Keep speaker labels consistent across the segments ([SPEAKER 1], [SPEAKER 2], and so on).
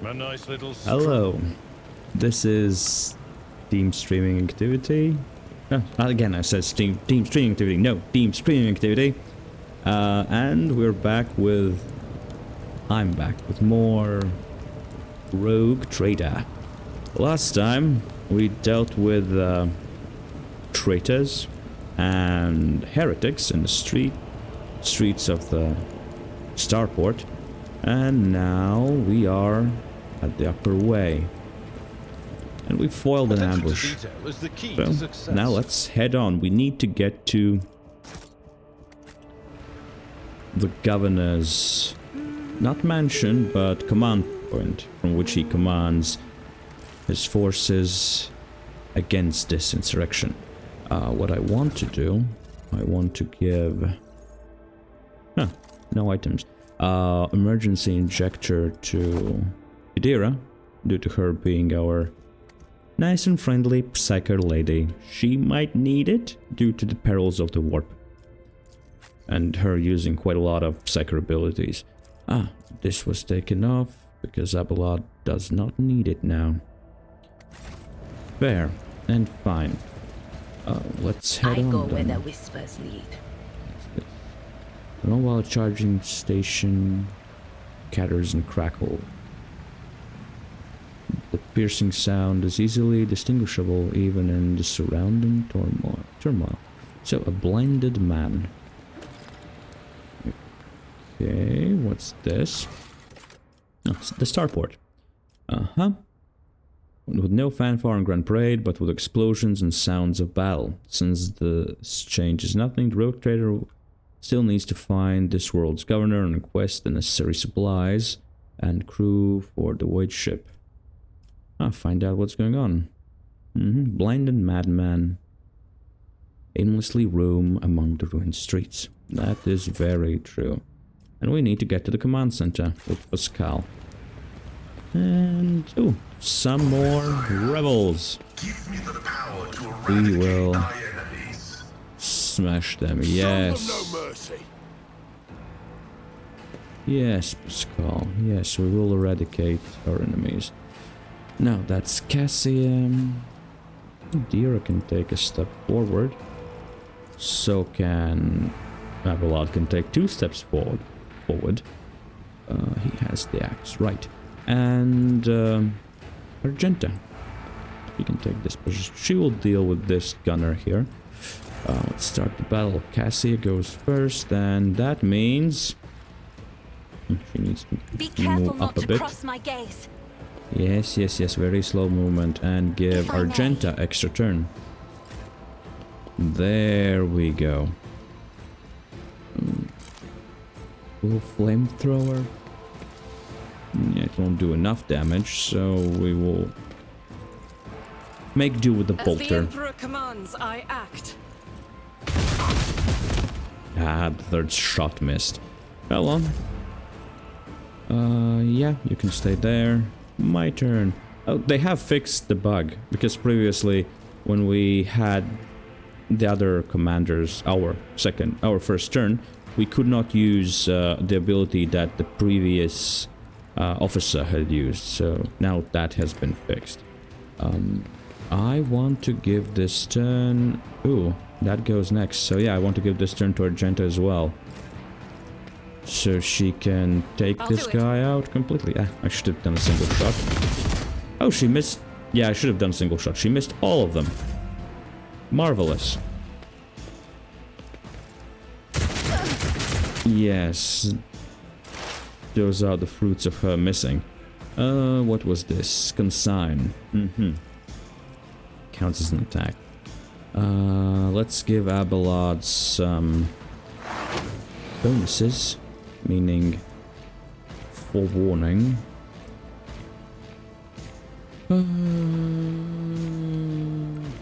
[SPEAKER 1] A nice little
[SPEAKER 2] Hello. This is Team Streaming Activity. No, again, I said Team Streaming Activity. No, Team Streaming Activity. And we're back with... I'm back with more Rogue Trader. Last time we dealt with traitors and heretics in the streets of the starport, and now we are at the upper way, and we foiled an ambush. So now let's head on. We need to get to the governor's, not mansion, but command point, from which he commands his forces against this insurrection. What I want to do, I want to give... no items. Emergency injector to Idira, due to her being our nice and friendly psyker lady. She might need it due to the perils of the warp, and her using quite a lot of psyker abilities. This was taken off because Abelard does not need it now. Fair and fine. Let's head on. I go where the whispers lead. Mobile charging station catters and crackle. The piercing sound is easily distinguishable even in the surrounding turmoil. So, a blinded man. Okay, what's this? Oh, it's the starport. With no fanfare and grand parade, but with explosions and sounds of battle. Since this changes nothing, the Rogue Trader still needs to find this world's governor and request the necessary supplies and crew for the void ship. Find out what's going on. Blinded madman aimlessly roam among the ruined streets. That is very true. And we need to get to the command center with Pascal. And, some more rebels. We will smash them, yes. Yes, Pascal, yes, we will eradicate our enemies. Now, that's Cassian. Dira can take a step forward. So can... Abelard can take 2 steps forward. He has the axe, right. And Argenta, he can take this position. She will deal with this gunner here. Let's start the battle. Cassia goes first, and that means she needs to move up a bit.
[SPEAKER 3] Cross my gaze.
[SPEAKER 2] Yes, very slow movement, and give Argenta extra turn. There we go. Little flamethrower. Yeah, it won't do enough damage, so we will make do with the bolter.
[SPEAKER 3] As the Emperor commands, I act.
[SPEAKER 2] The third shot missed. Well, yeah, you can stay there. My turn. Oh, they have fixed the bug, because previously, when we had the other commanders, our first turn, we could not use the ability that the previous officer had used, so now that has been fixed. I want to give this turn... Ooh, that goes next. So yeah, I want to give this turn to Argenta as well. So she can take this guy out completely. I should have done a single shot. Oh, she missed... Yeah, I should have done a single shot. She missed all of them. Marvelous. Yes. Those are the fruits of her missing. What was this? Consign. Counts as an attack. Let's give Abelard some bonuses, meaning forewarning.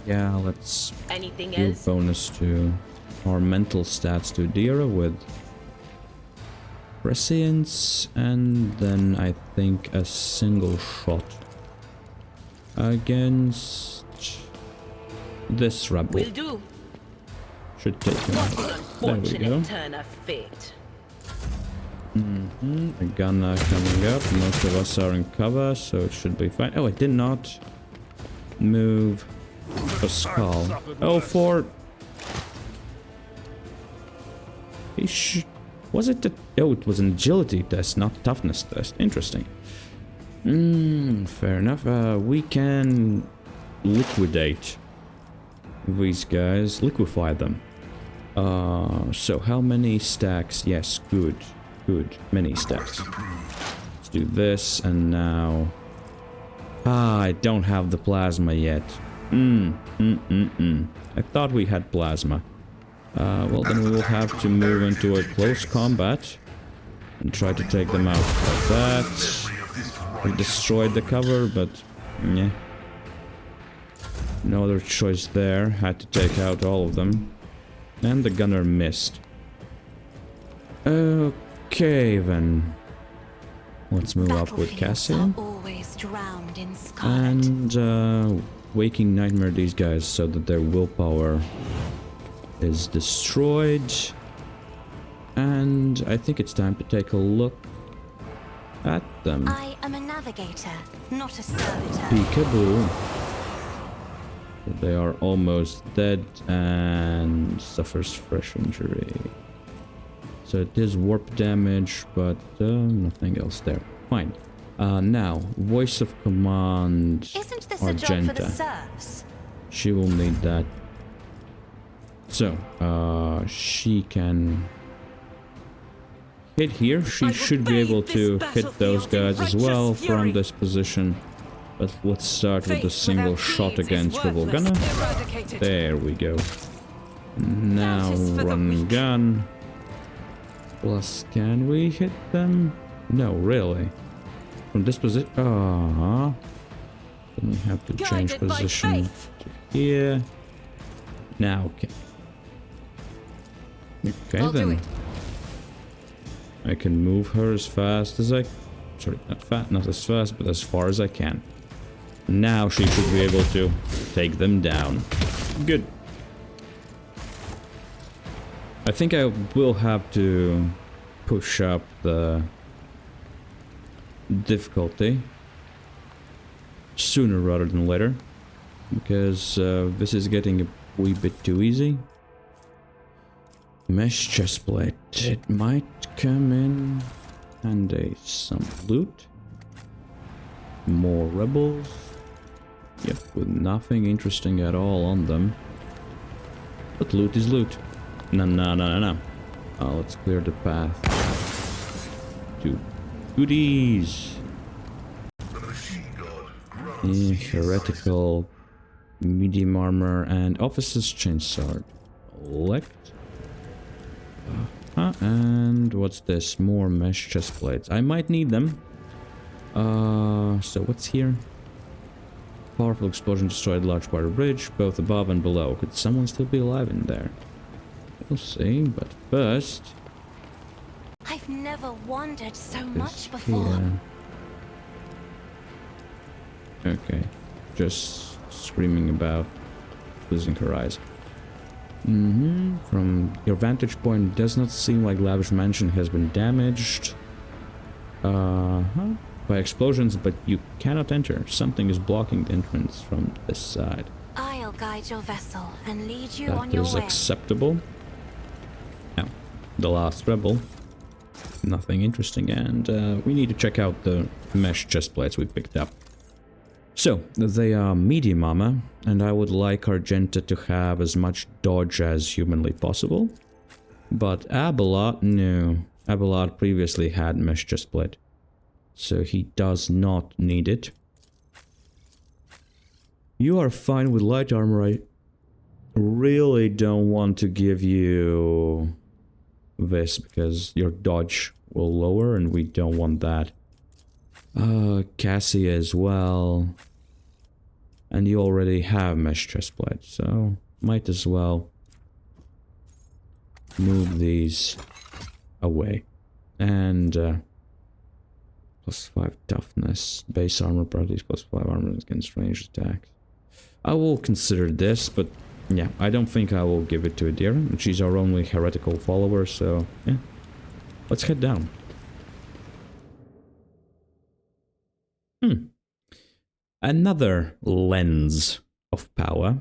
[SPEAKER 2] Yeah, let's give bonus to our mental stats to Dira with prescience, and then I think a single shot against this rebel.
[SPEAKER 3] Will do.
[SPEAKER 2] Should take him out. There we go.
[SPEAKER 3] Turn of fate.
[SPEAKER 2] A gunner coming up. Most of us are in cover, so it should be fine. Oh, I did not move a skull. Oh, for... Was it the... Oh, it was an agility test, not toughness test. Interesting. Fair enough. We can liquidate these guys. Liquefy them. So how many stacks? Yes, good. Good. Many stacks. Let's do this, and now... I don't have the plasma yet. I thought we had plasma. Well, then we will have to move into a close combat and try to take them out like that. We destroyed the cover, but yeah. No other choice there. Had to take out all of them. And the gunner missed. Okay, then. Let's move up with Cassie. And waking nightmare these guys so that their willpower is destroyed. And I think it's time to take a look at them.
[SPEAKER 1] I am a navigator, not a servitor.
[SPEAKER 2] Peekaboo. They are almost dead and suffers fresh injury. So it is warp damage, but nothing else there. Fine. Now, voice of command.
[SPEAKER 1] Isn't this
[SPEAKER 2] Argenta.
[SPEAKER 1] a job for the serfs?
[SPEAKER 2] She will need that. So, she can hit here. She should be able to hit those guys as well from this position. But let's start with a single shot against Rebel Gunner. There we go. Now run and gun. Plus, can we hit them? No, really. From this position. Then we have to change position to here. Now, okay. Okay, then. I can move her as fast as I... Sorry, not as fast, but as far as I can. Now she should be able to take them down. Good. I think I will have to push up the difficulty sooner rather than later, because this is getting a wee bit too easy. Mesh chestplate. It might come in handy. Some loot. More rebels. Yep, with nothing interesting at all on them. But loot is loot. No. Let's clear the path to goodies. Heretical, medium armor, and officer's chainsaw. Elect. And what's this? More mesh chest plates. I might need them. So what's here? Powerful explosion destroyed large part of bridge, both above and below. Could someone still be alive in there? We'll see, but first...
[SPEAKER 1] I've never wondered so much before.
[SPEAKER 2] Here. Okay, just screaming about losing her eyes. From your vantage point, it does not seem like Lavish Mansion has been damaged. By explosions, but you cannot enter. Something is blocking the entrance from this side.
[SPEAKER 1] I'll guide your vessel and lead you on your way.
[SPEAKER 2] That is acceptable. Now, the last rebel. Nothing interesting, and we need to check out the mesh chest plates we picked up. So, they are medium armor, and I would like Argenta to have as much dodge as humanly possible. But Abelard, no. Abelard previously had mesh chest plate, so he does not need it. You are fine with light armor. I really don't want to give you this because your dodge will lower and we don't want that. Cassie as well. And you already have mesh chestplate, so might as well move these away. And +5 toughness, base armor properties, +5 armor against ranged attacks. I will consider this, but yeah, I don't think I will give it to Adira. She's our only heretical follower, so yeah. Let's head down. Another lens of power.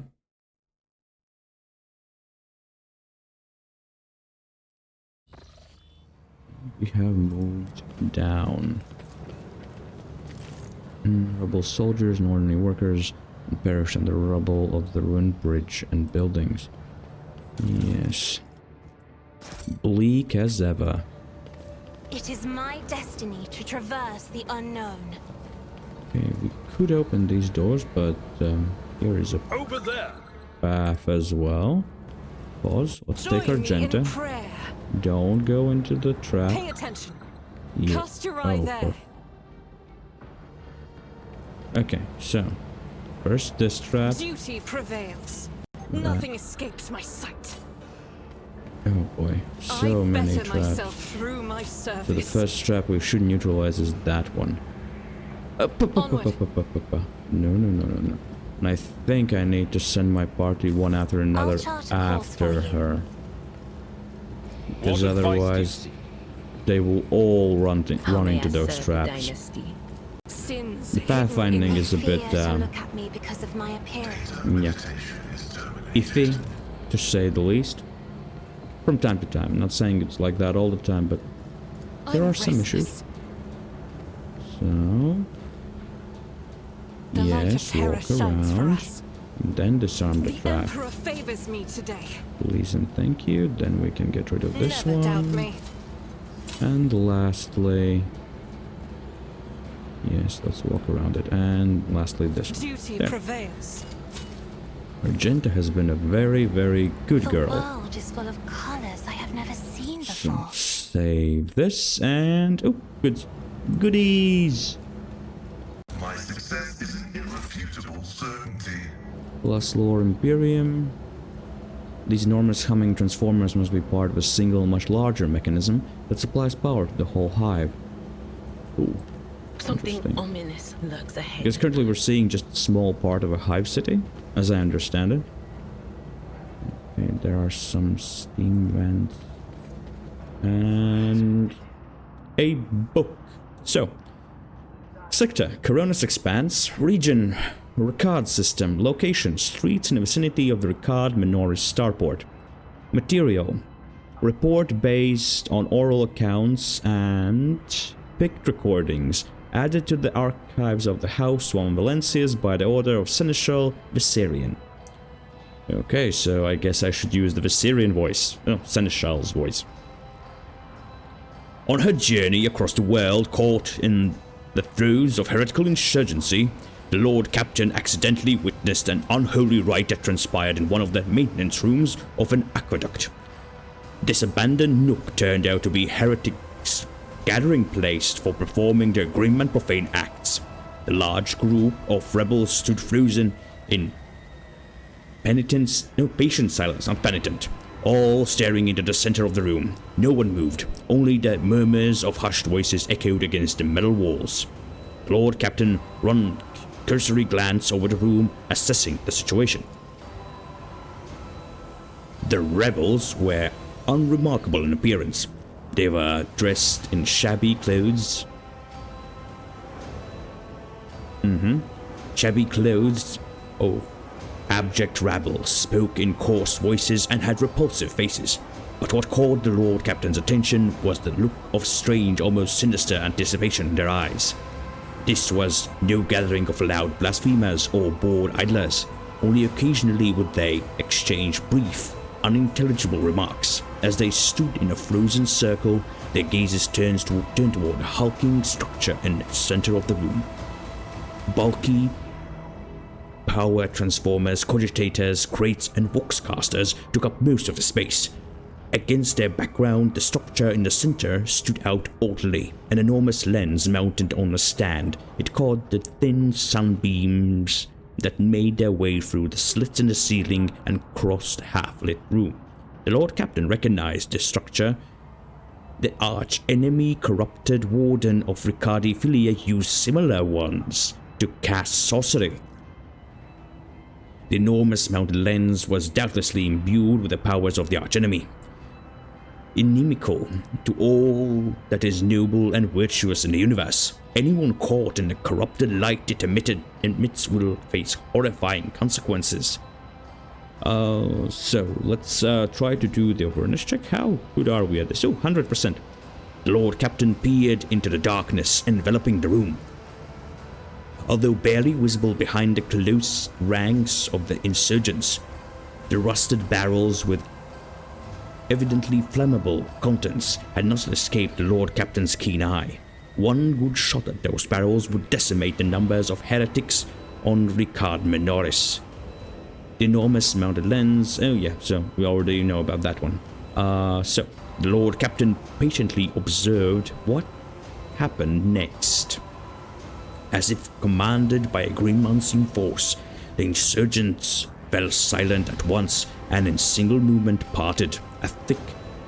[SPEAKER 2] We have moved down. Rebel soldiers and ordinary workers perished in the rubble of the ruined bridge and buildings. Yes. Bleak as ever.
[SPEAKER 1] It is my destiny to traverse the unknown.
[SPEAKER 2] Okay, we could open these doors, but here is a
[SPEAKER 4] Over there.
[SPEAKER 2] path as well. Pause. Let's take our
[SPEAKER 3] Join me in
[SPEAKER 2] Genta.
[SPEAKER 3] prayer.
[SPEAKER 2] Don't go into the trap.
[SPEAKER 3] Pay attention.
[SPEAKER 2] Yeah.
[SPEAKER 3] Cast your eye
[SPEAKER 2] Oh,
[SPEAKER 3] there.
[SPEAKER 2] Okay, so first this trap.
[SPEAKER 3] Duty prevails. Nothing escapes my sight.
[SPEAKER 2] Oh boy, so
[SPEAKER 3] I
[SPEAKER 2] many
[SPEAKER 3] better
[SPEAKER 2] traps.
[SPEAKER 3] myself through my service.
[SPEAKER 2] So the first trap we should neutralize is that one.
[SPEAKER 3] Onward.
[SPEAKER 2] No. And I think I need to send my party one after another
[SPEAKER 1] I'll chart a course
[SPEAKER 2] after
[SPEAKER 1] for you.
[SPEAKER 2] her. Because
[SPEAKER 4] What advice do you
[SPEAKER 2] otherwise
[SPEAKER 4] seek?
[SPEAKER 2] they will all run
[SPEAKER 5] How may
[SPEAKER 2] into
[SPEAKER 5] I
[SPEAKER 2] those
[SPEAKER 5] serve
[SPEAKER 2] traps.
[SPEAKER 5] dynasty?
[SPEAKER 3] Sins
[SPEAKER 2] The
[SPEAKER 3] hidden in
[SPEAKER 2] pathfinding
[SPEAKER 3] my
[SPEAKER 2] is a bit
[SPEAKER 1] Fear to look at me because of my appearance.
[SPEAKER 2] yeah, iffy, to say the least. From time to time. Not saying it's like that all the time, but there
[SPEAKER 3] I'm
[SPEAKER 2] are some
[SPEAKER 3] restless.
[SPEAKER 2] issues. So
[SPEAKER 3] The light of
[SPEAKER 2] yes,
[SPEAKER 3] terror
[SPEAKER 2] walk
[SPEAKER 3] shines for
[SPEAKER 2] around.
[SPEAKER 3] us.
[SPEAKER 2] And then disarm the
[SPEAKER 3] The
[SPEAKER 2] trap.
[SPEAKER 3] Emperor favors me today.
[SPEAKER 2] Please and thank you. Then we can get rid of this
[SPEAKER 3] Never doubt
[SPEAKER 2] one.
[SPEAKER 3] me.
[SPEAKER 2] And lastly, yes, let's walk around it. And lastly, this one.
[SPEAKER 3] Duty
[SPEAKER 2] There.
[SPEAKER 3] prevails.
[SPEAKER 2] Argenta has been a very, very good
[SPEAKER 1] The
[SPEAKER 2] girl.
[SPEAKER 1] world is full of colors I have never seen
[SPEAKER 2] So
[SPEAKER 1] before.
[SPEAKER 2] save this and oh, goodies.
[SPEAKER 6] My success is an irrefutable certainty.
[SPEAKER 2] Plus Lore Imperium. These enormous humming transformers must be part of a single, much larger mechanism that supplies power to the whole hive. Ooh,
[SPEAKER 5] Something
[SPEAKER 2] interesting.
[SPEAKER 5] ominous lurks ahead.
[SPEAKER 2] Because currently we're seeing just a small part of a hive city, as I understand it. Okay, there are some steam vents. And a book. So, Sector, Coronis Expanse, Region, Rykad System, Location, Streets in the vicinity of the Rykad Minoris starport. Material, report based on oral accounts and picked recordings, added to the archives of the House von Valencius by the order of Seneschal Viserion. Okay, so I guess I should use the Viserion voice, Seneschal's voice. On her journey across the world, caught in the throes of heretical insurgency, the Lord Captain accidentally witnessed an unholy rite that transpired in one of the maintenance rooms of an aqueduct. This abandoned nook turned out to be heretics' gathering place for performing their grim and profane acts. The large group of rebels stood frozen in patient silence, not penitent, all staring into the center of the room. No one moved, only the murmurs of hushed voices echoed against the metal walls. The Lord Captain ran a cursory glance over the room, assessing the situation. The rebels were unremarkable in appearance. They were dressed in shabby clothes. Shabby clothes of abject rabble, spoke in coarse voices and had repulsive faces. But what caught the Lord Captain's attention was the look of strange, almost sinister anticipation in their eyes. This was no gathering of loud blasphemers or bored idlers. Only occasionally would they exchange brief, unintelligible remarks. As they stood in a frozen circle, their gazes turned toward a hulking structure in the center of the room. Bulky power transformers, cogitators, crates, and voxcasters took up most of the space. Against their background, the structure in the center stood out oddly, an enormous lens mounted on a stand. It caught the thin sunbeams that made their way through the slits in the ceiling and crossed the half-lit room. The Lord Captain recognized this structure. The arch-enemy corrupted warden of Rykadi Filia used similar ones to cast sorcery. The enormous mounted lens was doubtlessly imbued with the powers of the archenemy. inimical to all that is noble and virtuous in the universe. Anyone caught in the corrupted light it emits will face horrifying consequences. So let's try to do the awareness check. How good are we at this? Oh, 100%. The Lord Captain peered into the darkness enveloping the room. Although barely visible behind the close ranks of the insurgents, the rusted barrels with evidently flammable contents had not escaped the Lord Captain's keen eye. One good shot at those barrels would decimate the numbers of heretics on Rykad Minoris. The enormous mounted lens, oh yeah, so we already know about that one. So, the Lord Captain patiently observed what happened next. As if commanded by a grim unseen force, the insurgents fell silent at once and in single movement parted. A thick,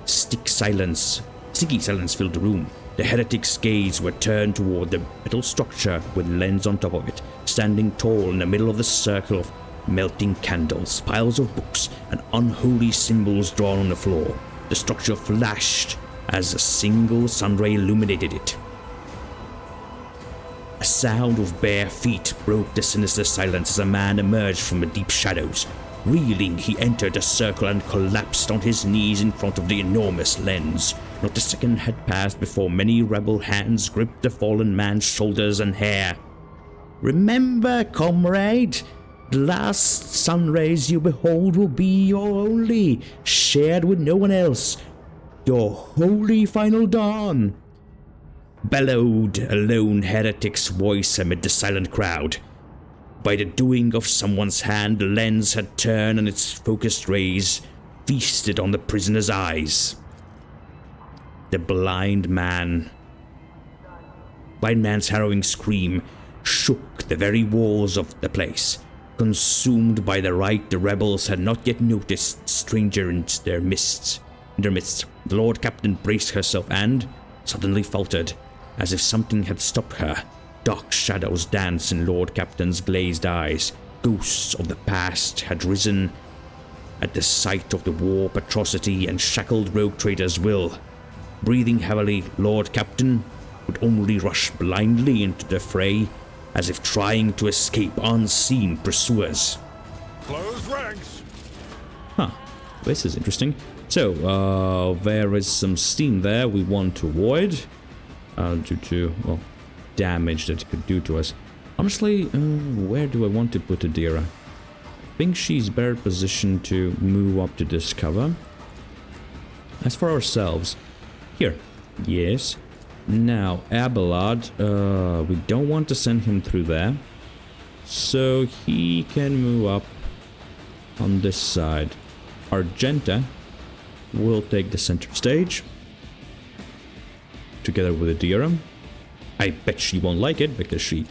[SPEAKER 2] sticky silence filled the room. The heretics' gaze were turned toward the metal structure with lens on top of it, standing tall in the middle of the circle of melting candles, piles of books, and unholy symbols drawn on the floor. The structure flashed as a single sunray illuminated it. A sound of bare feet broke the sinister silence as a man emerged from the deep shadows. Reeling, he entered the circle and collapsed on his knees in front of the enormous lens. Not a second had passed before many rebel hands gripped the fallen man's shoulders and hair. "Remember, comrade, the last sunrays you behold will be your only, shared with no one else. Your holy final dawn," bellowed a lone heretic's voice amid the silent crowd. By the doing of someone's hand, the lens had turned and its focused rays feasted on the prisoner's eyes. The blind man's harrowing scream shook the very walls of the place. Consumed by the rite, the rebels had not yet noticed stranger in their midst. The Lord Captain braced herself and suddenly faltered, as if something had stopped her. Dark shadows danced in Lord Captain's glazed eyes. Ghosts of the past had risen at the sight of the warp atrocity and shackled rogue trader's will. Breathing heavily, Lord Captain would only rush blindly into the fray, as if trying to escape unseen pursuers.
[SPEAKER 4] Close ranks!
[SPEAKER 2] Huh, this is interesting. So, there is some steam there we want to avoid, due to, well, damage that it could do to us. Honestly, where do I want to put Adira? I think she's better positioned to move up to this cover. As for ourselves, here, yes. Now, Abelard, we don't want to send him through there, so he can move up on this side. Argenta will take the center stage, together with Adira. I bet she won't like it, because she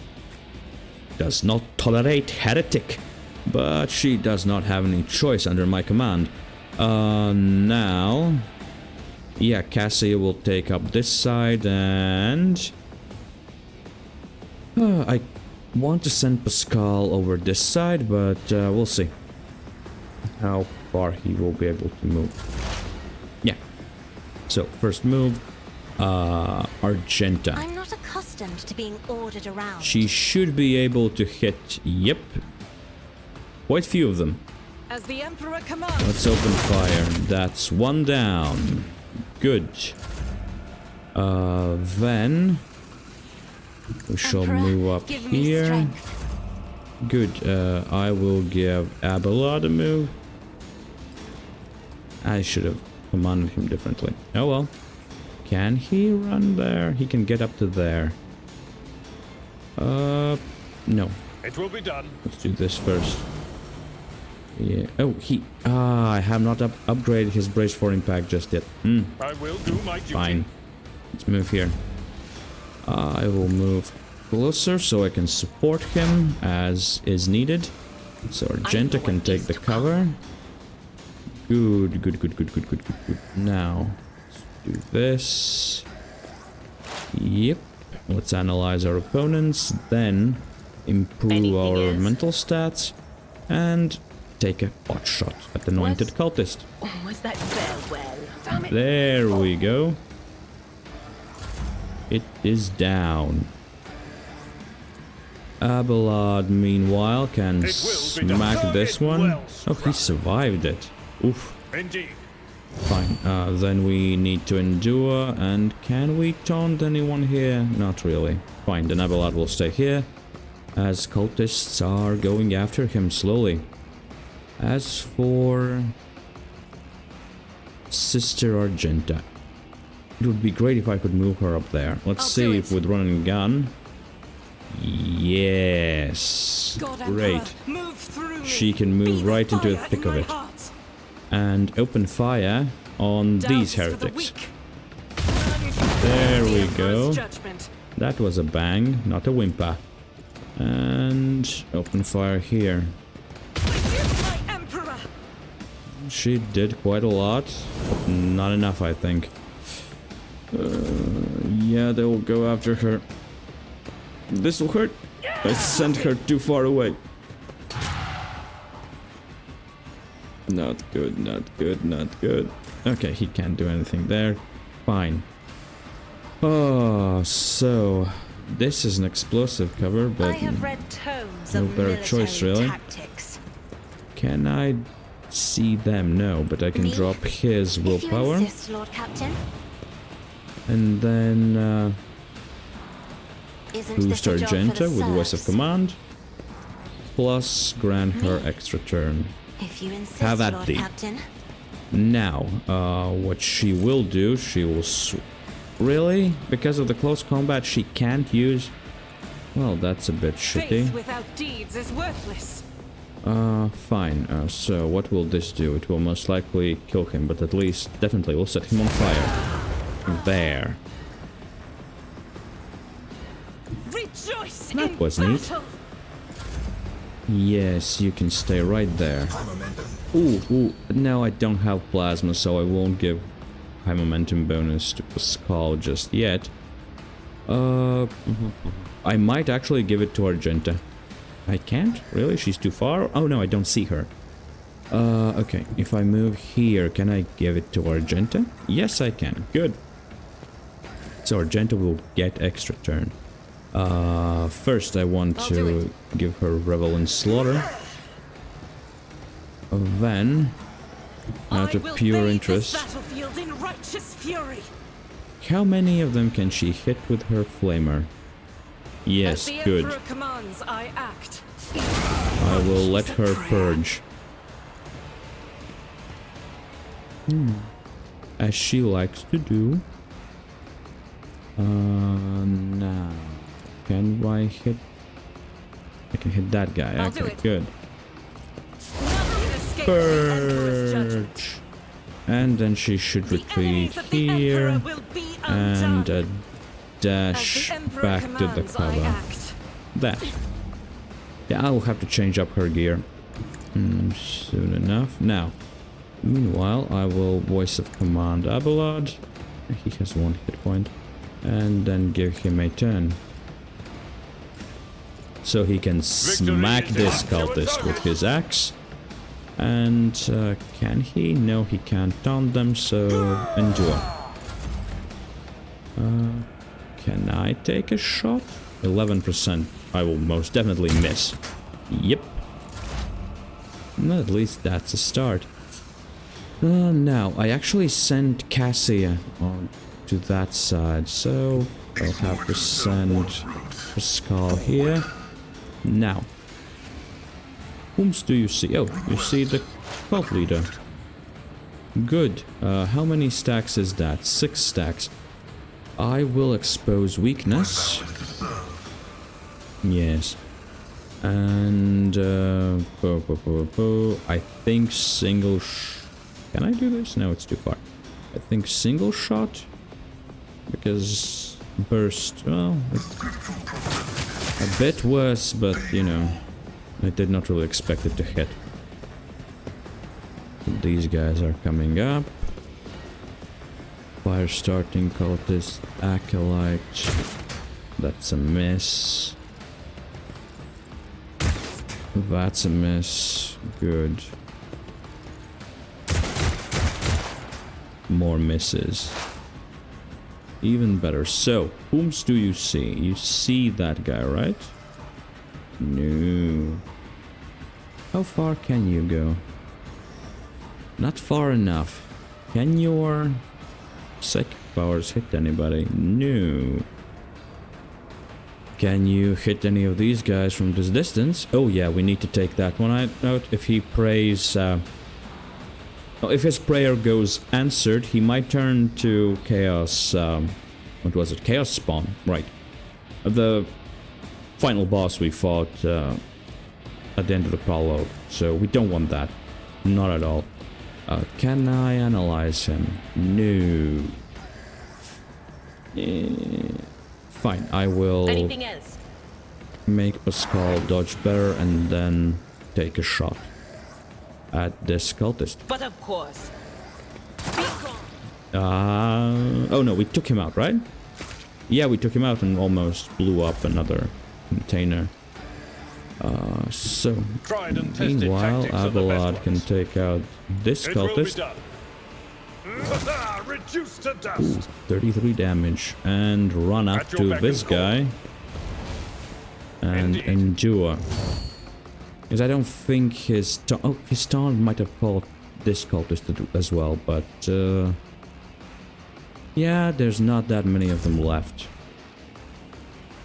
[SPEAKER 2] does not tolerate heretic, but she does not have any choice under my command. Now... yeah, Cassia will take up this side, and... I want to send Pascal over this side, but we'll see how far he will be able to move. Yeah. So, first move, Argenta.
[SPEAKER 1] I'm not accustomed to being ordered around.
[SPEAKER 2] She should be able to hit, yep, quite a few of them.
[SPEAKER 3] As the Emperor commands.
[SPEAKER 2] Let's open fire. That's one down. Good. Then we shall
[SPEAKER 1] Emperor,
[SPEAKER 2] move up
[SPEAKER 1] give me
[SPEAKER 2] here.
[SPEAKER 1] strength.
[SPEAKER 2] Good. I will give Abelard a move. I should have commanded him differently. Oh well. Can he run there? He can get up to there. No.
[SPEAKER 4] It will be done.
[SPEAKER 2] Let's do this first. Yeah. Oh, I have not upgraded his brace for impact just yet.
[SPEAKER 4] I will do my duty.
[SPEAKER 2] Fine. Let's move here. I will move closer so I can support him as is needed. So Argenta can take the cover. Good. Now, let's do this. Yep. Let's analyze our opponents, then improve our mental stats, and take a pot shot at the anointed cultist.
[SPEAKER 5] Was that farewell? Damn it.
[SPEAKER 2] There we go. It is down. Abelard, meanwhile, can
[SPEAKER 4] It will be done.
[SPEAKER 2] smack this
[SPEAKER 4] It
[SPEAKER 2] one.
[SPEAKER 4] well
[SPEAKER 2] Oh, he survived it. Oof.
[SPEAKER 4] Indeed.
[SPEAKER 2] Fine. Then we need to endure. And can we taunt anyone here? Not really. Fine, then Abelard will stay here, as cultists are going after him slowly. As for Sister Argenta, it would be great if I could move her up there. Let's
[SPEAKER 3] I'll
[SPEAKER 2] see
[SPEAKER 3] do
[SPEAKER 2] if
[SPEAKER 3] it.
[SPEAKER 2] with running gun. Yes.
[SPEAKER 3] God,
[SPEAKER 2] Great.
[SPEAKER 3] Emperor, move through me.
[SPEAKER 2] She can
[SPEAKER 3] Be
[SPEAKER 2] move
[SPEAKER 3] the
[SPEAKER 2] right into the
[SPEAKER 3] fire
[SPEAKER 2] thick
[SPEAKER 3] in
[SPEAKER 2] of
[SPEAKER 3] my
[SPEAKER 2] it.
[SPEAKER 3] heart.
[SPEAKER 2] And open fire on these
[SPEAKER 3] Doubts for the
[SPEAKER 2] heretics.
[SPEAKER 3] weak.
[SPEAKER 2] There
[SPEAKER 3] The
[SPEAKER 2] we
[SPEAKER 3] Emperor's
[SPEAKER 2] go.
[SPEAKER 3] judgment.
[SPEAKER 2] That was a bang, not a whimper. And open fire here.
[SPEAKER 3] My Emperor.
[SPEAKER 2] She did quite a lot, but not enough, I think. Yeah, they will go after her. This will hurt. I sent her too far away. Not good, not good, not good. Okay, he can't do anything there. Fine. Oh, so this is an explosive cover,
[SPEAKER 1] I
[SPEAKER 2] but
[SPEAKER 1] have read tomes
[SPEAKER 2] no
[SPEAKER 1] of
[SPEAKER 2] better
[SPEAKER 1] military
[SPEAKER 2] choice, really.
[SPEAKER 1] tactics.
[SPEAKER 2] can I see them? No, but I can
[SPEAKER 1] Me?
[SPEAKER 2] drop his
[SPEAKER 1] If you
[SPEAKER 2] willpower.
[SPEAKER 1] insist, Lord Captain.
[SPEAKER 2] And then
[SPEAKER 1] Isn't
[SPEAKER 2] boost
[SPEAKER 1] this a job for the
[SPEAKER 2] Argenta with voice of
[SPEAKER 1] serfs?
[SPEAKER 2] command. Plus grant her
[SPEAKER 1] Me?
[SPEAKER 2] extra turn.
[SPEAKER 1] If you insist,
[SPEAKER 2] Have at
[SPEAKER 1] Lord
[SPEAKER 2] thee.
[SPEAKER 1] Captain.
[SPEAKER 2] Now, what she will do, she will really? Because of the close combat, she can't use... Well, that's a bit
[SPEAKER 3] Faith
[SPEAKER 2] shitty.
[SPEAKER 3] without deeds is worthless.
[SPEAKER 2] Fine. So what will this do? It will most likely kill him, but at least definitely will set him on fire. There.
[SPEAKER 3] Rejoice
[SPEAKER 2] That
[SPEAKER 3] in
[SPEAKER 2] was neat.
[SPEAKER 3] battle.
[SPEAKER 2] Yes, you can stay right there. Ooh, no, I don't have plasma, so I won't give high momentum bonus to Pascal just yet. I might actually give it to Argenta. I can't? Really? She's too far? Oh no, I don't see her. Okay, if I move here, can I give it to Argenta? Yes, I can. Good. So Argenta will get extra turn. First I want
[SPEAKER 3] I'll do
[SPEAKER 2] to give her Revel in Slaughter. Then, out
[SPEAKER 3] I
[SPEAKER 2] of
[SPEAKER 3] will
[SPEAKER 2] pure
[SPEAKER 3] bathe
[SPEAKER 2] interest,
[SPEAKER 3] this battlefield in righteous fury.
[SPEAKER 2] how many of them can she hit with her Flamer? Yes,
[SPEAKER 3] As the
[SPEAKER 2] good.
[SPEAKER 3] Emperor commands, I act.
[SPEAKER 2] I will let her purge. As she likes to do. Now. Can I hit? I can hit that guy.
[SPEAKER 3] I'll do
[SPEAKER 2] Okay,
[SPEAKER 3] it.
[SPEAKER 2] good.
[SPEAKER 3] Nothing escapes the Emperor's judgment.
[SPEAKER 2] Purge. And then she should
[SPEAKER 3] The
[SPEAKER 2] retreat
[SPEAKER 3] enemies of the
[SPEAKER 2] here.
[SPEAKER 3] Emperor will be
[SPEAKER 2] And
[SPEAKER 3] undone.
[SPEAKER 2] dash
[SPEAKER 3] As the Emperor
[SPEAKER 2] back to the
[SPEAKER 3] commands, I
[SPEAKER 2] cover.
[SPEAKER 3] act.
[SPEAKER 2] That. Yeah, I'll have to change up her gear. Soon enough. Now, meanwhile, I will voice of command Abelard. He has 1 hit point. And then give him a turn. So he can smack this cultist with his axe. And can he? No, he can't taunt them, so endure. Can I take a shot? 11%. I will most definitely miss. Yep. Well, at least that's a start. Now, I actually sent Cassia on to that side, so I'll have to send Pascal here. Now, whom's do you see? Oh, you see the cult leader. Good. How many stacks is that? 6 stacks. I will expose weakness. Yes. And I think single can I do this? No, it's too far. I think single shot, because burst, well, it's a bit worse, but you know, I did not really expect it to hit. These guys are coming up. Fire starting cultist, acolyte. That's a miss. That's a miss. Good. more misses. Even better. So, whom's do you see? You see that guy, right? No. How far can you go? Not far enough. Can your psychic powers hit anybody? No. Can you hit any of these guys from this distance? Oh yeah, we need to take that one out. If he prays... if his prayer goes answered, he might turn to Chaos... what was it? Chaos Spawn. Right. The final boss we fought at the end of the prologue. So we don't want that. Not at all. Can I analyze him? No. Fine, I will
[SPEAKER 5] Anything else?
[SPEAKER 2] make Pascal dodge better and then take a shot at this cultist.
[SPEAKER 5] But of course. Be gone.
[SPEAKER 2] Oh no, we took him out, right? Yeah, we took him out and almost blew up another container. So,
[SPEAKER 4] Tried and tested
[SPEAKER 2] meanwhile,
[SPEAKER 4] tactics are the best
[SPEAKER 2] Abelard can
[SPEAKER 4] ones.
[SPEAKER 2] take out this
[SPEAKER 4] It will be
[SPEAKER 2] cultist.
[SPEAKER 4] done. Reduced to
[SPEAKER 2] Ooh,
[SPEAKER 4] dust.
[SPEAKER 2] 33 damage. And run up
[SPEAKER 4] At your
[SPEAKER 2] to
[SPEAKER 4] beck
[SPEAKER 2] this
[SPEAKER 4] and call.
[SPEAKER 2] guy. And
[SPEAKER 4] Indeed.
[SPEAKER 2] endure. Because I don't think his... Oh, his taunt might have called this cultist as well, but... yeah, there's not that many of them left.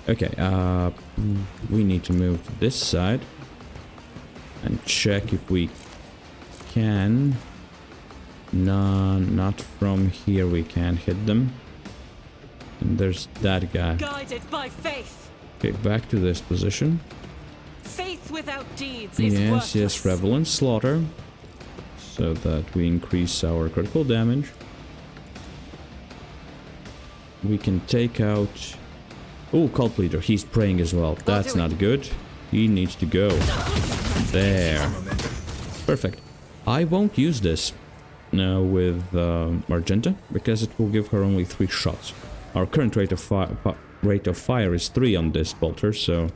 [SPEAKER 2] Okay, we need to move to this side. And check if we can... No, not from here we can't hit them. And there's that guy.
[SPEAKER 3] Guided by faith.
[SPEAKER 2] Okay, back to this position.
[SPEAKER 3] Faith without deeds is
[SPEAKER 2] Yes,
[SPEAKER 3] worthless.
[SPEAKER 2] yes, Revel and Slaughter. So that we increase our critical damage. We can take out... Oh, Cult Leader, he's praying as well. That's not good. He needs to go. There. Perfect. I won't use this now with Argenta, because it will give her only 3 shots. Our current rate of fire is 3 on this bolter, so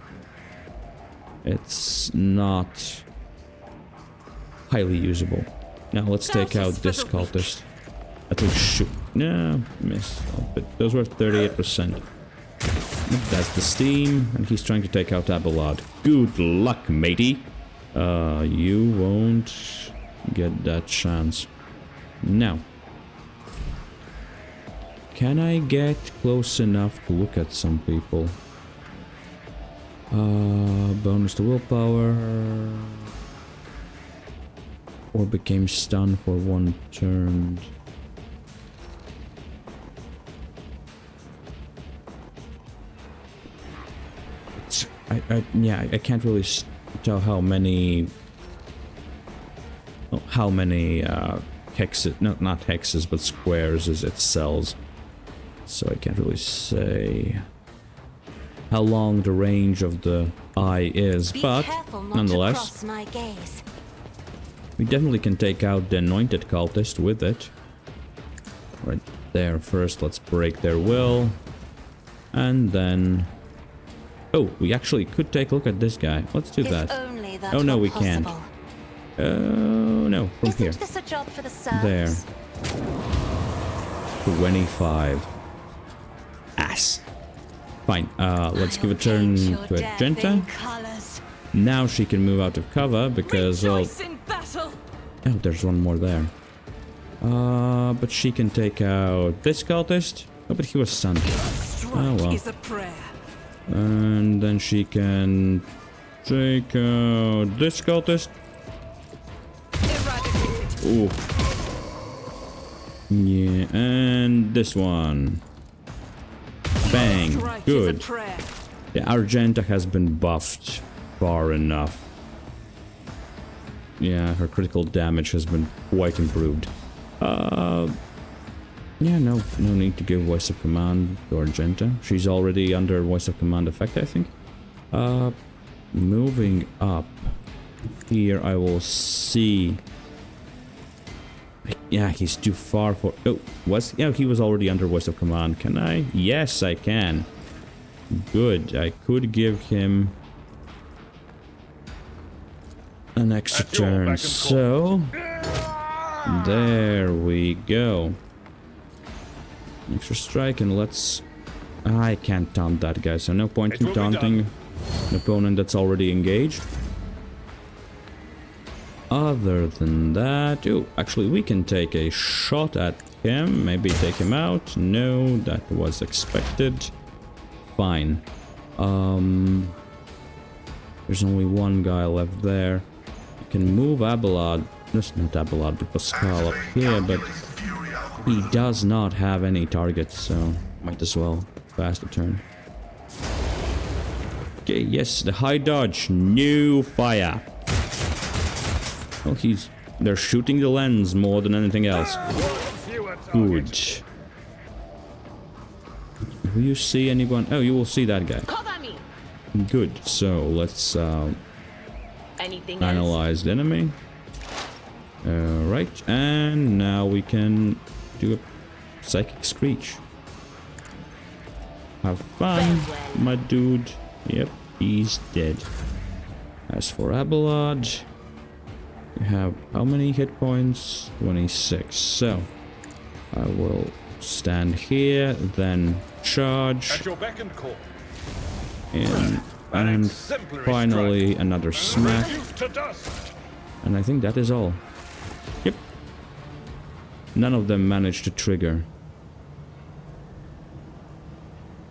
[SPEAKER 2] it's not highly usable. Now let's take out this cultist. At least shoot. No, miss. But those were 38%. That's the steam, and he's trying to take out Abelard. Good luck, matey. You won't get that chance. Now, can I get close enough to look at some people? Bonus to willpower. Or became stunned for 1 turn. I can't really tell how many hexes, no, not hexes, but squares is it cells. So I can't really say how long the range of the eye is,
[SPEAKER 1] Be
[SPEAKER 2] but
[SPEAKER 1] careful not
[SPEAKER 2] nonetheless,
[SPEAKER 1] to cross my gaze.
[SPEAKER 2] we definitely can take out the anointed cultist with it. Right there. First, let's break their will, and then... Oh, we actually could take a look at this guy. Let's do
[SPEAKER 1] If
[SPEAKER 2] that.
[SPEAKER 1] only that
[SPEAKER 2] Oh no,
[SPEAKER 1] were
[SPEAKER 2] we can't.
[SPEAKER 1] possible.
[SPEAKER 2] No, from
[SPEAKER 1] Isn't
[SPEAKER 2] here.
[SPEAKER 1] this a job for the
[SPEAKER 2] There.
[SPEAKER 1] serfs?
[SPEAKER 2] 25. Ass. Fine, let's give a
[SPEAKER 1] I'll
[SPEAKER 2] turn
[SPEAKER 1] paint your
[SPEAKER 2] to
[SPEAKER 1] death
[SPEAKER 2] Argenta.
[SPEAKER 1] in colours.
[SPEAKER 2] Now she can move out of cover because, well...
[SPEAKER 3] Rejoice in battle.
[SPEAKER 2] Oh, there's one more there. But she can take out this cultist. Oh, but he was stunned.
[SPEAKER 3] Strike
[SPEAKER 2] Oh, well.
[SPEAKER 3] is a prayer.
[SPEAKER 2] And then she can take out this cultist.
[SPEAKER 3] Eradicated.
[SPEAKER 2] Ooh. Yeah, and this one. Bang.
[SPEAKER 3] Strike
[SPEAKER 2] Good.
[SPEAKER 3] is a prayer.
[SPEAKER 2] Yeah, Argenta has been buffed far enough. Yeah, her critical damage has been quite improved. Yeah, no need to give voice of command to Argenta. She's already under voice of command effect, I think. Moving up here, I will see. Yeah, he's too far for. Oh, yeah, he was already under voice of command. Can I? Yes, I can. Good. I could give him an extra
[SPEAKER 4] At your beck
[SPEAKER 2] turn.
[SPEAKER 4] and call.
[SPEAKER 2] So there we go. Extra strike, and let's... I can't taunt that guy, so no point in taunting an opponent that's already engaged. Other than that... Oh, actually, we can take a shot at him. Maybe take him out. No, that was expected. Fine. There's only one guy left there. You can move Abelard. That's not Abelard, but Pascal up here, but he does not have any targets, so might as well pass the turn. Okay, yes, the high dodge. No fire. Well, they're shooting the lens more than anything else. Good. Will you see anyone? Oh, you will see that guy.
[SPEAKER 5] Cover me.
[SPEAKER 2] Good. So let's
[SPEAKER 5] Anything
[SPEAKER 2] analyze the enemy. Right, and now we can do a psychic screech. Have fun, my dude. Yep, he's dead. As for Abelard, we have how many hit points? 26. So I will stand here, then charge,
[SPEAKER 4] At your beck and call.
[SPEAKER 2] and finally another smack.
[SPEAKER 4] Reduced to dust.
[SPEAKER 2] And I think that is all. Yep. None of them managed to trigger.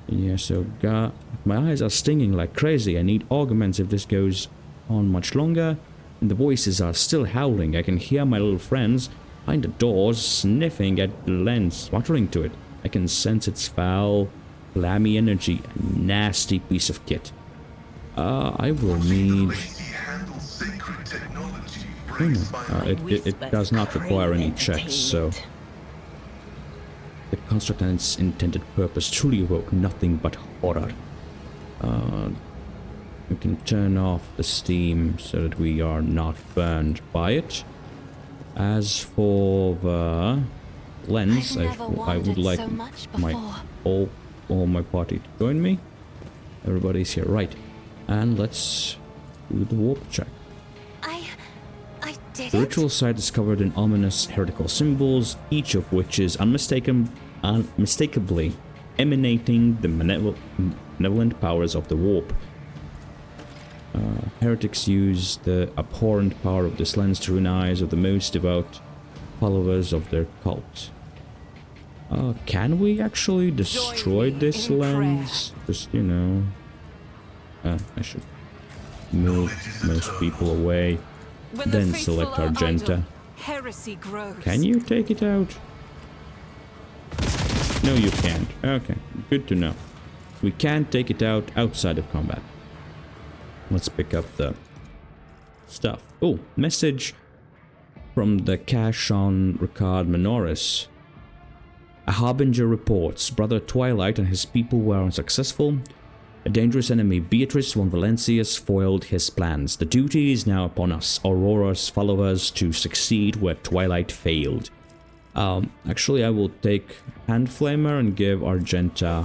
[SPEAKER 2] Yeah, so God, my eyes are stinging like crazy. I need augments if this goes on much longer. And the voices are still howling. I can hear my little friends behind the doors sniffing at the lens, muttering to it. I can sense its foul, clammy energy. A nasty piece of kit. I will need... It does not require any checks, so... The construct and its intended purpose truly evoke nothing but horror. We can turn off the steam so that we are not burned by it. As for the lens, I would like all my party to join me. Everybody's here, right? And let's do the warp check.
[SPEAKER 1] I did
[SPEAKER 2] The
[SPEAKER 1] it.
[SPEAKER 2] ritual site is covered in ominous heretical symbols, each of which is unmistakably emanating the malevolent powers of the warp. Heretics use the abhorrent power of this lens to ruin eyes of the most devout followers of their cult. Can we actually destroy this lens? Just, you know... I should move most people away.
[SPEAKER 3] When the
[SPEAKER 2] Then
[SPEAKER 3] faithful
[SPEAKER 2] select
[SPEAKER 3] are
[SPEAKER 2] Argenta.
[SPEAKER 3] idle, heresy grows.
[SPEAKER 2] Can you take it out? No, you can't. Okay, good to know. We can't take it out outside of combat. Let's pick up the stuff. Oh, message from the cache on Rykad Minoris. A harbinger reports Brother Twilight and his people were unsuccessful. A dangerous enemy, Beatriccie von Valencius, foiled his plans. The duty is now upon us, Aurora's followers, to succeed where Twilight failed. Actually, I will take Hand Flamer and give Argenta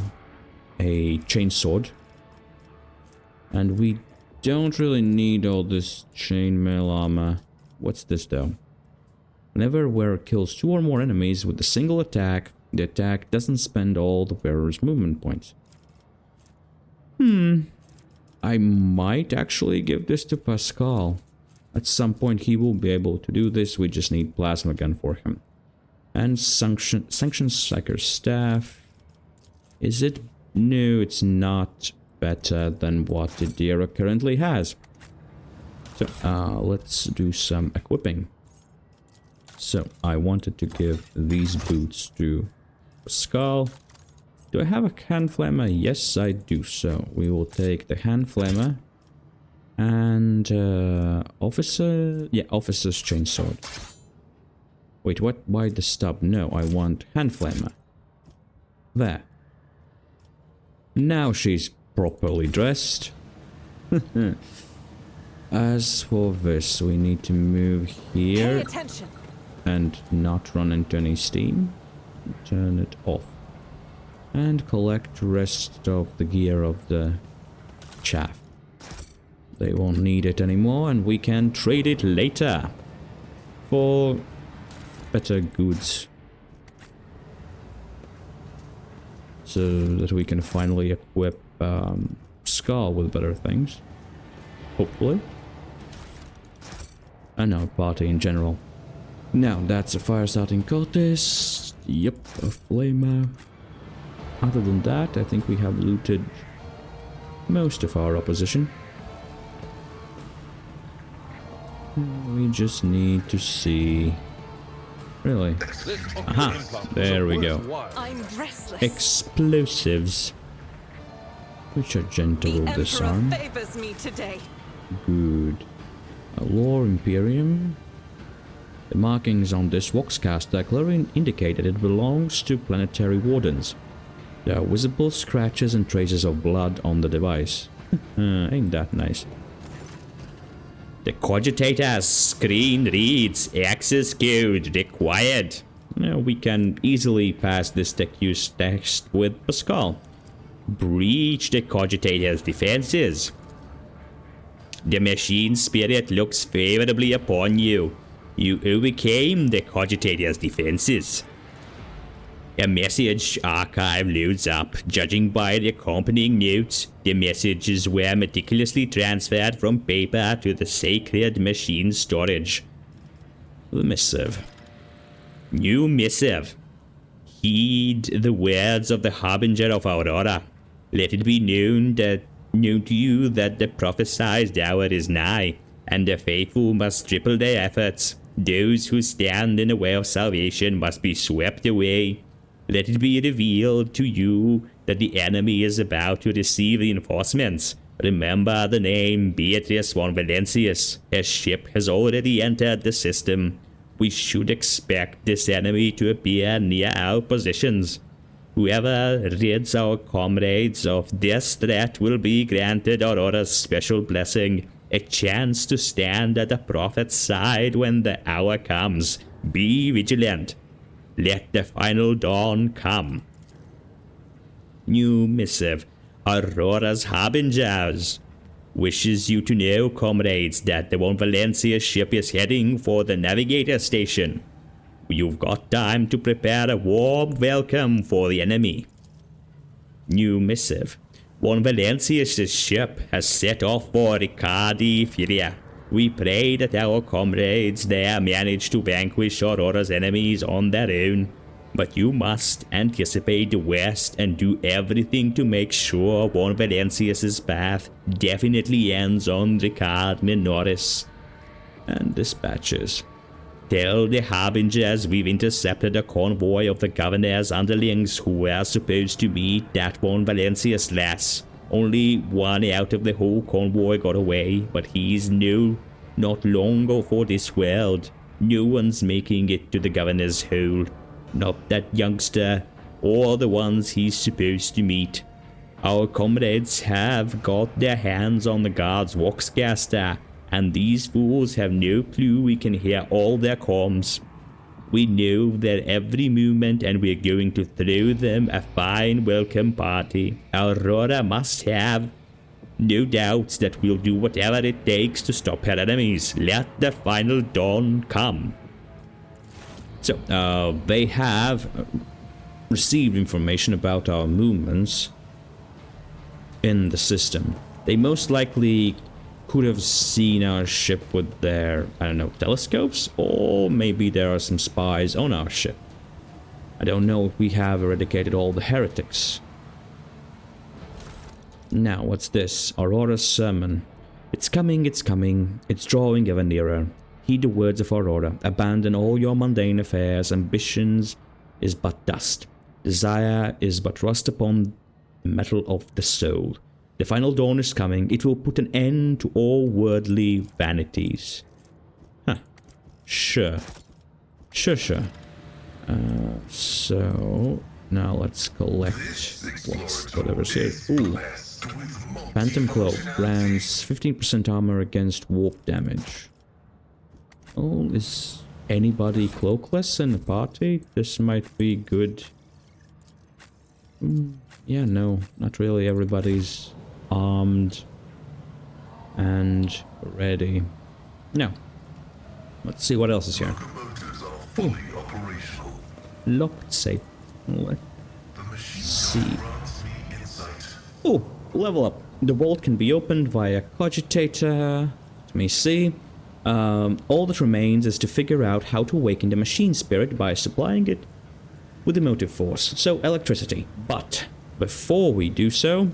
[SPEAKER 2] a chainsword. And we don't really need all this chainmail armor. What's this though? Whenever wearer kills 2 or more enemies with a single attack, the attack doesn't spend all the wearer's movement points. I might actually give this to Pascal. At some point he will be able to do this, we just need plasma gun for him. And Sanction Psyker's staff. Is it? No, it's not better than what the Dira currently has. So, let's do some equipping. So, I wanted to give these boots to Pascal. Do I have a hand flamer? Yes, I do. So we will take the hand flamer and officer's chainsword. Wait, what? Why the stub? No, I want hand flamer. There. Now she's properly dressed. As for this, we need to move here and not run into any steam. Turn it off. And collect the rest of the gear of the chaff. They won't need it anymore, and we can trade it later for better goods. so that we can finally equip Skull with better things. Hopefully. And our party in general. Now, that's a fire-starting cultist. Yep, a flamer. Other than that, I think we have looted most of our opposition. We just need to see... Really? Aha! There we go.
[SPEAKER 3] I'm restless.
[SPEAKER 2] Explosives. Which are gentle
[SPEAKER 3] The
[SPEAKER 2] with
[SPEAKER 3] Emperor
[SPEAKER 2] disarm.
[SPEAKER 3] favors me today.
[SPEAKER 2] Good. A Lore Imperium. The markings on this Voxcaster clearly indicate that it belongs to planetary wardens. There are visible scratches and traces of blood on the device. Ain't that nice? The Cogitator's screen reads access code required. Now we can easily pass this use text with Pascal. Breach the Cogitator's defenses. The machine spirit looks favorably upon you. You overcame the Cogitator's defenses. A message archive loads up. Judging by the accompanying notes, the messages were meticulously transferred from paper to the sacred machine storage. The missive. New missive. Heed the words of the harbinger of Aurora. Let it be known to you that the prophesied hour is nigh, and the faithful must triple their efforts. Those who stand in the way of salvation must be swept away. Let it be revealed to you that the enemy is about to receive reinforcements. Remember the name Beatriccie von Valencius. Her ship has already entered the system. We should expect this enemy to appear near our positions. Whoever rids our comrades of this threat will be granted Aurora's special blessing, a chance to stand at the prophet's side when the hour comes. Be vigilant. Let the final dawn come. New missive. Aurora's harbingers. Wishes you to know, comrades, that the Von Valencia ship is heading for the navigator station. You've got time to prepare a warm welcome for the enemy. New missive. Von Valencia's ship has set off for Rykad. We pray that our comrades there manage to vanquish Aurora's enemies on their own, but you must anticipate the worst and do everything to make sure Von Valencia's path definitely ends on Rykad Minoris. And dispatches. Tell the harbingers we've intercepted a convoy of the governor's underlings who were supposed to meet that Von Valencia's lass. Only one out of the whole convoy got away, but he's not long for this world. No one's making it to the governor's hole. Not that youngster, or the ones he's supposed to meet. Our comrades have got their hands on the guard's Voxcaster, and these fools have no clue we can hear all their comms. We know their every movement, and we're going to throw them a fine welcome party. Aurora must have no doubts that we'll do whatever it takes to stop her enemies. Let the final dawn come. So, they have received information about our movements in the system. They most likely could have seen our ship with their, I don't know, telescopes, or maybe there are some spies on our ship. I don't know if we have eradicated all the heretics. Now, what's this? Aurora's sermon. It's coming, it's drawing ever nearer. Heed the words of Aurora. Abandon all your mundane affairs. Ambitions is but dust. Desire is but rust upon the metal of the soul. The final dawn is coming. It will put an end to all worldly vanities. Huh. Sure. Sure. So now let's collect whatever's here. Ooh. Phantom Cloak grants 15% armor against warp damage. Oh, is anybody cloakless in the party? This might be good. Yeah, no, not really. Everybody's armed and ready. Now, let's see what else is here.
[SPEAKER 6] Locomotives are fully operational.
[SPEAKER 2] Locked safe.
[SPEAKER 6] The
[SPEAKER 2] see. Oh, level up. The vault can be opened via cogitator. Let me see. All that remains is to figure out how to awaken the machine spirit by supplying it with the motive force, so electricity. But before we do so,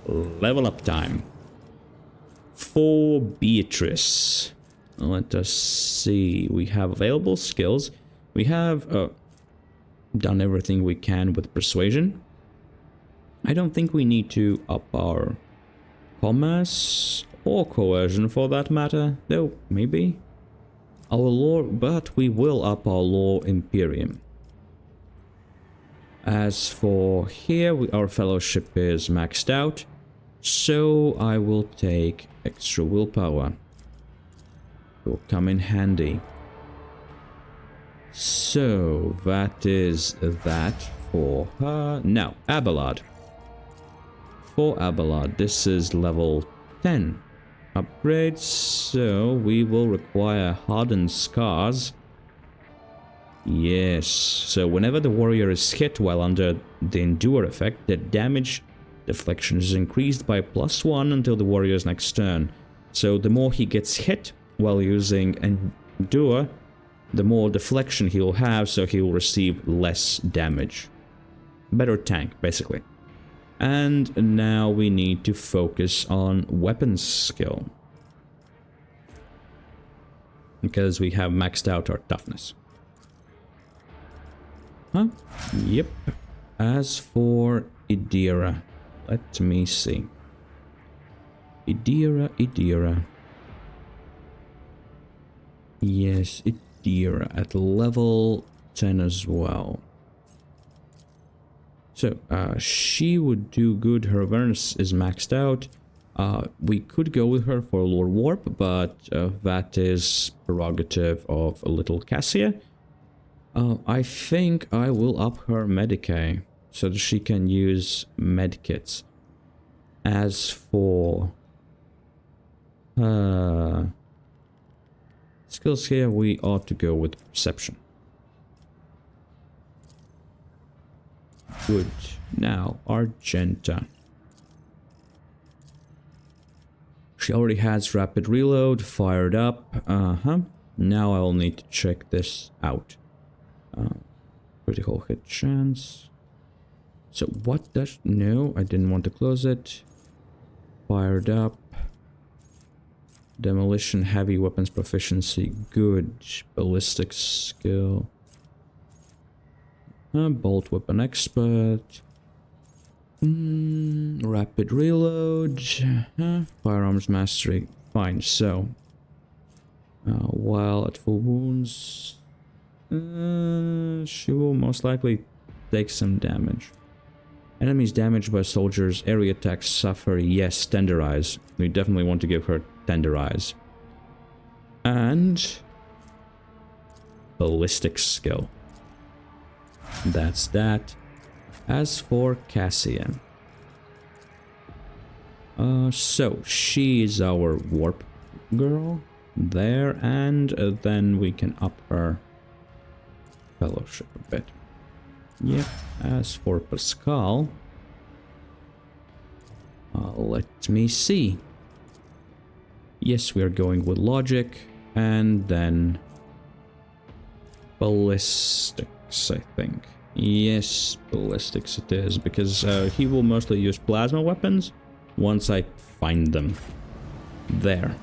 [SPEAKER 2] level up time. For Beatriccie. Let us see. We have available skills. We have done everything we can with persuasion. I don't think we need to up our commerce or coercion for that matter. Though, maybe. Our law, but we will up our law imperium. As for here, our fellowship is maxed out. So I will take extra willpower. It will come in handy. So that is that for her. Now, Abelard. For Abelard, this is level 10 upgrade, so we will require hardened scars. Yes, so whenever the warrior is hit while under the endure effect, the damage deflection is increased by +1 until the warrior's next turn. So the more he gets hit while using endure, the more deflection he'll have, so he'll receive less damage. Better tank, basically. And now we need to focus on weapons skill, because we have maxed out our toughness. Huh? Yep. As for Idira, let me see. Idira. Yes, Idira at level 10 as well. So, she would do good. Her awareness is maxed out. We could go with her for Lore Warp, but that is prerogative of a little Cassia. I think I will up her Medicae so that she can use medkits. As for skills here, we ought to go with Perception. Good. Now, Argenta. She already has rapid reload fired up. Now I'll need to check this out. Critical hit chance. So what does... No, I didn't want to close it. Fired up. Demolition, heavy weapons proficiency. Good. Ballistic skill. Bolt weapon expert. Rapid reload. Firearms mastery. Fine, so. While at full wounds. She will most likely take some damage. Enemies damaged by soldiers' area attacks suffer, yes, tenderize. We definitely want to give her tenderize. And ballistic skill. That's that. As for Cassia. So she is our warp girl there, and then we can up her fellowship a bit. Yep. As for Pascal, let me see. Yes, we are going with logic, and then ballistics, I think. Yes, ballistics it is, because he will mostly use plasma weapons once I find them. There.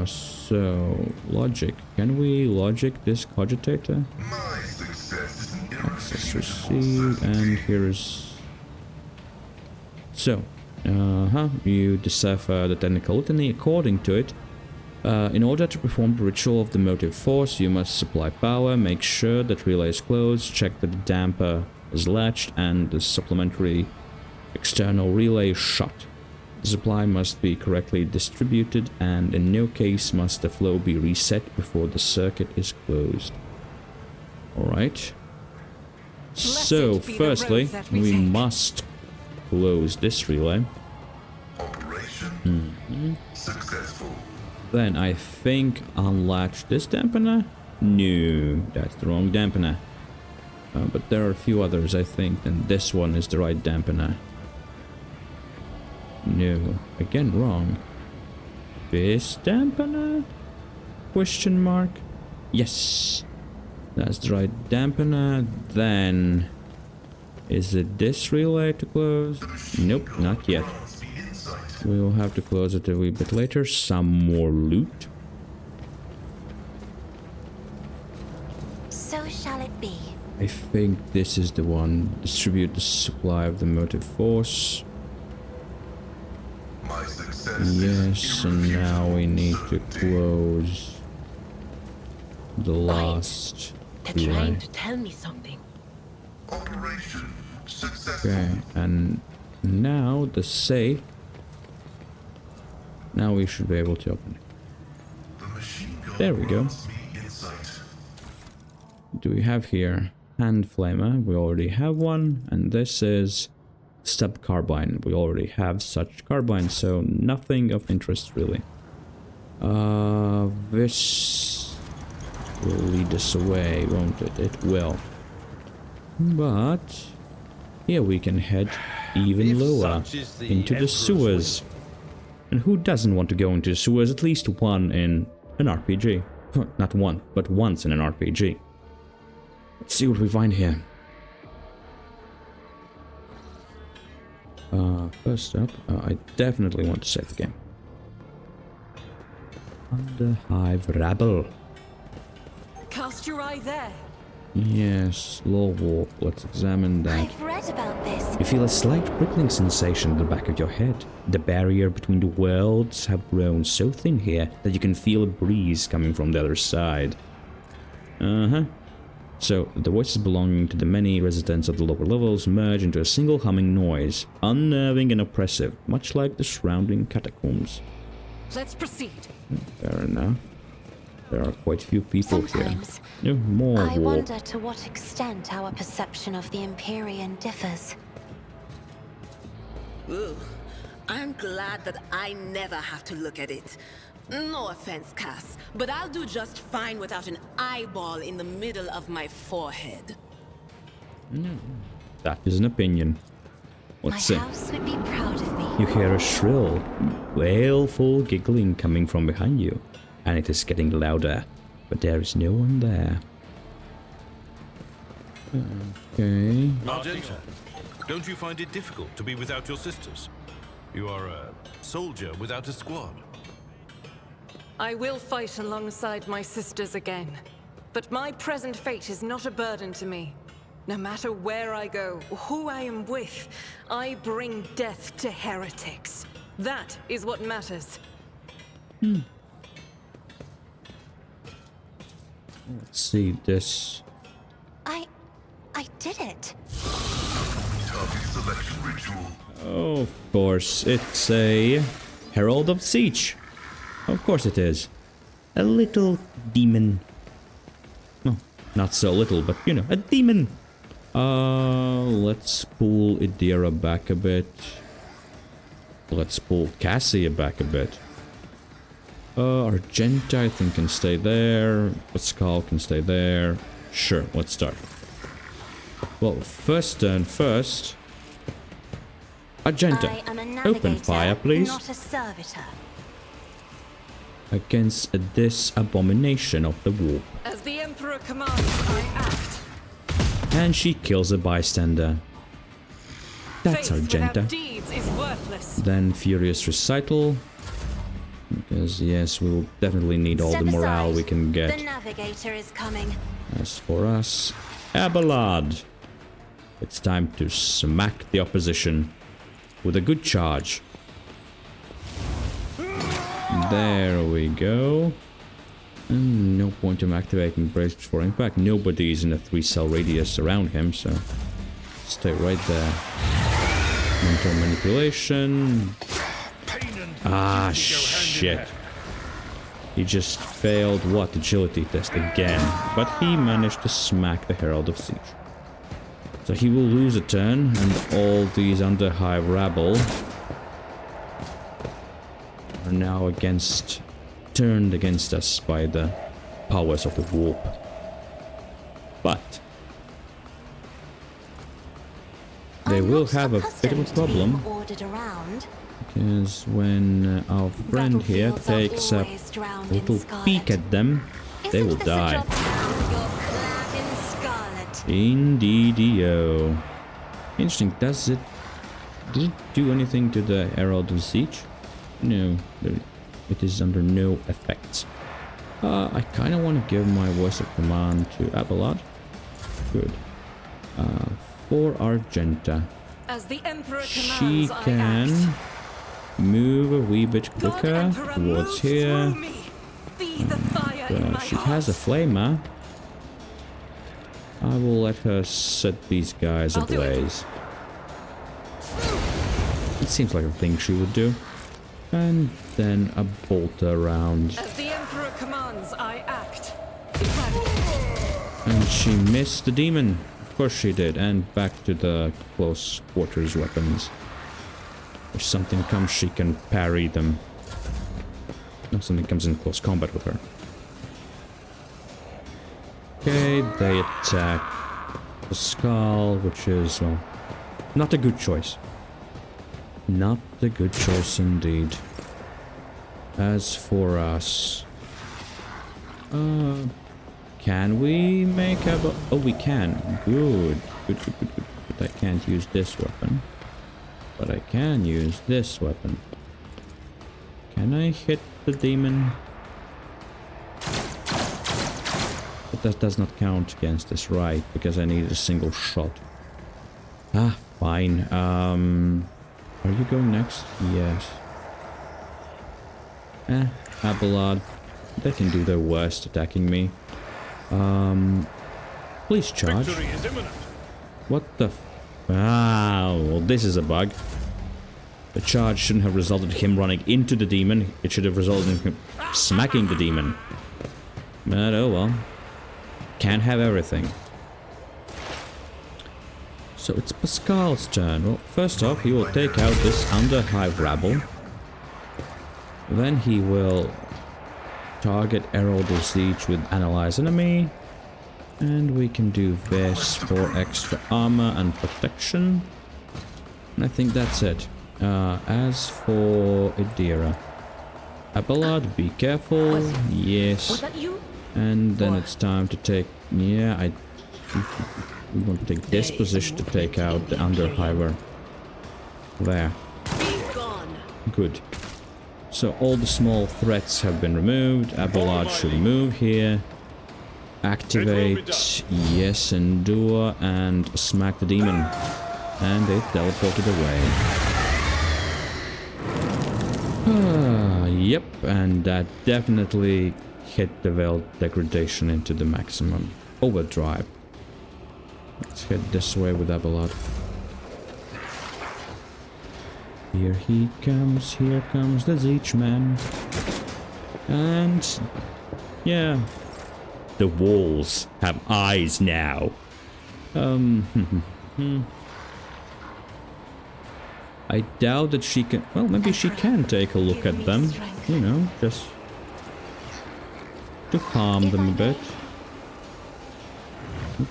[SPEAKER 2] So, logic. Can we logic this cogitator?
[SPEAKER 6] My success is an
[SPEAKER 2] Access received, and here's... So, you decipher the technical litany. According to it, in order to perform the ritual of the motive force, you must supply power, make sure that relay is closed, check that the damper is latched, and the supplementary external relay is shut. The supply must be correctly distributed, and in no case must the flow be reset before the circuit is closed. Alright. So, firstly, we must close this relay.
[SPEAKER 6] Operation successful.
[SPEAKER 2] Then I think unlatch this dampener? No, that's the wrong dampener. But there are a few others, I think, and this one is the right dampener. No, again wrong. This dampener? Question mark? Yes, that's the right dampener. Then, is it this relay to close? Nope, not yet. We will have to close it a wee bit later. Some more loot.
[SPEAKER 1] So shall it be.
[SPEAKER 2] I think this is the one. Distribute the supply of the motive force.
[SPEAKER 6] My success
[SPEAKER 2] Yes, and now we need to close the last
[SPEAKER 5] They're
[SPEAKER 2] relay.
[SPEAKER 5] trying to tell me something.
[SPEAKER 6] Operation successful.
[SPEAKER 2] Okay, and now the safe. Now we should be able to open it.
[SPEAKER 6] The machine gun
[SPEAKER 2] There we go.
[SPEAKER 6] wants me in sight.
[SPEAKER 2] Do we have here hand flamer? We already have one, and this is stub carbine. We already have such carbine, so nothing of interest really. This will lead us away, won't it? It will. But here we can head even lower into the sewers. And who doesn't want to go into the sewers? At least one in an RPG. Not one, but once in an RPG. Let's see what we find here. First up, I definitely want to save the game. Under hive rabble.
[SPEAKER 3] Cast your eye there.
[SPEAKER 2] Yes, low warp. Let's examine that.
[SPEAKER 1] I've read about this.
[SPEAKER 2] You feel a slight prickling sensation at the back of your head. The barrier between the worlds have grown so thin here that you can feel a breeze coming from the other side. So, the voices belonging to the many residents of the lower levels merge into a single humming noise, unnerving and oppressive, much like the surrounding catacombs.
[SPEAKER 3] Let's proceed.
[SPEAKER 2] Fair enough. There are quite a few people
[SPEAKER 1] Sometimes
[SPEAKER 2] here. No, more
[SPEAKER 1] I
[SPEAKER 2] warp.
[SPEAKER 1] wonder to what extent our perception of the Empyrean differs.
[SPEAKER 5] Ooh, I'm glad that I never have to look at it. No offense, Cass, but I'll do just fine without an eyeball in the middle of my forehead.
[SPEAKER 2] That is an opinion.
[SPEAKER 1] My
[SPEAKER 2] Let's see.
[SPEAKER 1] house would be proud of me.
[SPEAKER 2] You hear a shrill, wailful giggling coming from behind you, and it is getting louder, but there is no one there. Okay.
[SPEAKER 4] Argenta, don't you find it difficult to be without your sisters? You are a soldier without a squad.
[SPEAKER 3] I will fight alongside my sisters again. But my present fate is not a burden to me. No matter where I go, or who I am with, I bring death to heretics. That is what matters.
[SPEAKER 2] Let's see this.
[SPEAKER 1] I did it.
[SPEAKER 6] Target selection ritual.
[SPEAKER 2] Oh, of course, it's a Herald of Tzeentch. Of course it is. A little demon. Oh, not so little, but you know, a demon. Let's pull Idira back a bit. Let's pull Cassia back a bit. Argenta, I think, can stay there. Pascal can stay there. Sure, let's start. Well, first turn first. Argenta,
[SPEAKER 1] I am a navigator,
[SPEAKER 2] open fire, please.
[SPEAKER 1] not a servitor.
[SPEAKER 2] Against this abomination of the warp.
[SPEAKER 3] As the Emperor commands, I act.
[SPEAKER 2] And she kills a bystander. That's
[SPEAKER 3] Faith
[SPEAKER 2] Argenta.
[SPEAKER 3] without deeds is worthless.
[SPEAKER 2] Then Furious Recital. Because yes, we will definitely need all
[SPEAKER 1] Step
[SPEAKER 2] the morale
[SPEAKER 1] aside.
[SPEAKER 2] we can
[SPEAKER 1] The
[SPEAKER 2] get.
[SPEAKER 1] navigator is coming.
[SPEAKER 2] As for us, Abelard. It's time to smack the opposition with a good charge. There we go. And no point in activating brace before impact. Nobody is in a 3-cell radius around him, so stay right there. Mental manipulation. Ah, shit. He just failed what? Agility test again. But he managed to smack the Herald of Tzeentch. So he will lose a turn, and all these under hive rabble are now turned against us by the powers of the warp. But they will
[SPEAKER 1] not
[SPEAKER 2] have a bit of a
[SPEAKER 1] accustomed to being
[SPEAKER 2] problem.
[SPEAKER 1] ordered around.
[SPEAKER 2] Because when our friend here
[SPEAKER 1] Battlefields are
[SPEAKER 2] takes a
[SPEAKER 1] always drowned in
[SPEAKER 2] little
[SPEAKER 1] scarlet.
[SPEAKER 2] peek at them, they will
[SPEAKER 1] Isn't this a
[SPEAKER 2] die.
[SPEAKER 1] job now? You're clad in scarlet.
[SPEAKER 2] Indeedio. Interesting. Did it do anything to the Herald of Tzeentch? No, it is under no effects. I kind of want to give my voice of command to Abelard. Good. For Argenta.
[SPEAKER 3] As the Emperor
[SPEAKER 2] She
[SPEAKER 3] commands, I
[SPEAKER 2] can
[SPEAKER 3] act.
[SPEAKER 2] move a wee bit
[SPEAKER 3] God
[SPEAKER 2] quicker
[SPEAKER 3] Emperor, move
[SPEAKER 2] towards here.
[SPEAKER 3] through me. Be the fire in my
[SPEAKER 2] She
[SPEAKER 3] heart.
[SPEAKER 2] has a flamer. I will let her set these guys
[SPEAKER 3] I'll do it.
[SPEAKER 2] ablaze. It seems like a thing she would do. And then a bolter round.
[SPEAKER 3] As the Emperor commands, I act.
[SPEAKER 2] And she missed the demon. Of course she did. And back to the close quarters weapons. If something comes, she can parry them. If something comes in close combat with her. Okay, they attack the skull, which is, well, not a good choice. Not a good choice indeed. As for us... can we make a... Oh, we can. Good. Good. But I can't use this weapon. But I can use this weapon. Can I hit the demon? But that does not count against this, right? Because I need a single shot. Ah, fine. Are you going next? Yes. Abelard. They can do their worst attacking me. Please charge.
[SPEAKER 4] Victory is imminent.
[SPEAKER 2] What the f... Ah, well, this is a bug. The charge shouldn't have resulted in him running into the demon. It should have resulted in him smacking the demon. But oh well. Can't have everything. So it's Pascal's turn. Well, first off, he will take out this under hive rabble. Then he will target Herald of Tzeentch with Analyze Enemy. And we can do this for extra armor and protection. And I think that's it. As for Idira. Abelard, be careful. Yes.
[SPEAKER 5] Was that you?
[SPEAKER 2] And then it's time to take... Yeah, we want to take this position to take out the under-hiver. There.
[SPEAKER 5] Be gone.
[SPEAKER 2] Good. So all the small threats have been removed. Abelard should move here. Activate. Yes, endure. And smack the demon. And it teleported away. Yep, and that definitely hit the Veil Degradation into the maximum. Overdrive. Let's head this way with Abelard. Here comes the Tzeentch man. And... yeah. The walls have eyes now. I doubt that she can... Well, maybe she can take a look at them. You know, just... to harm them a bit.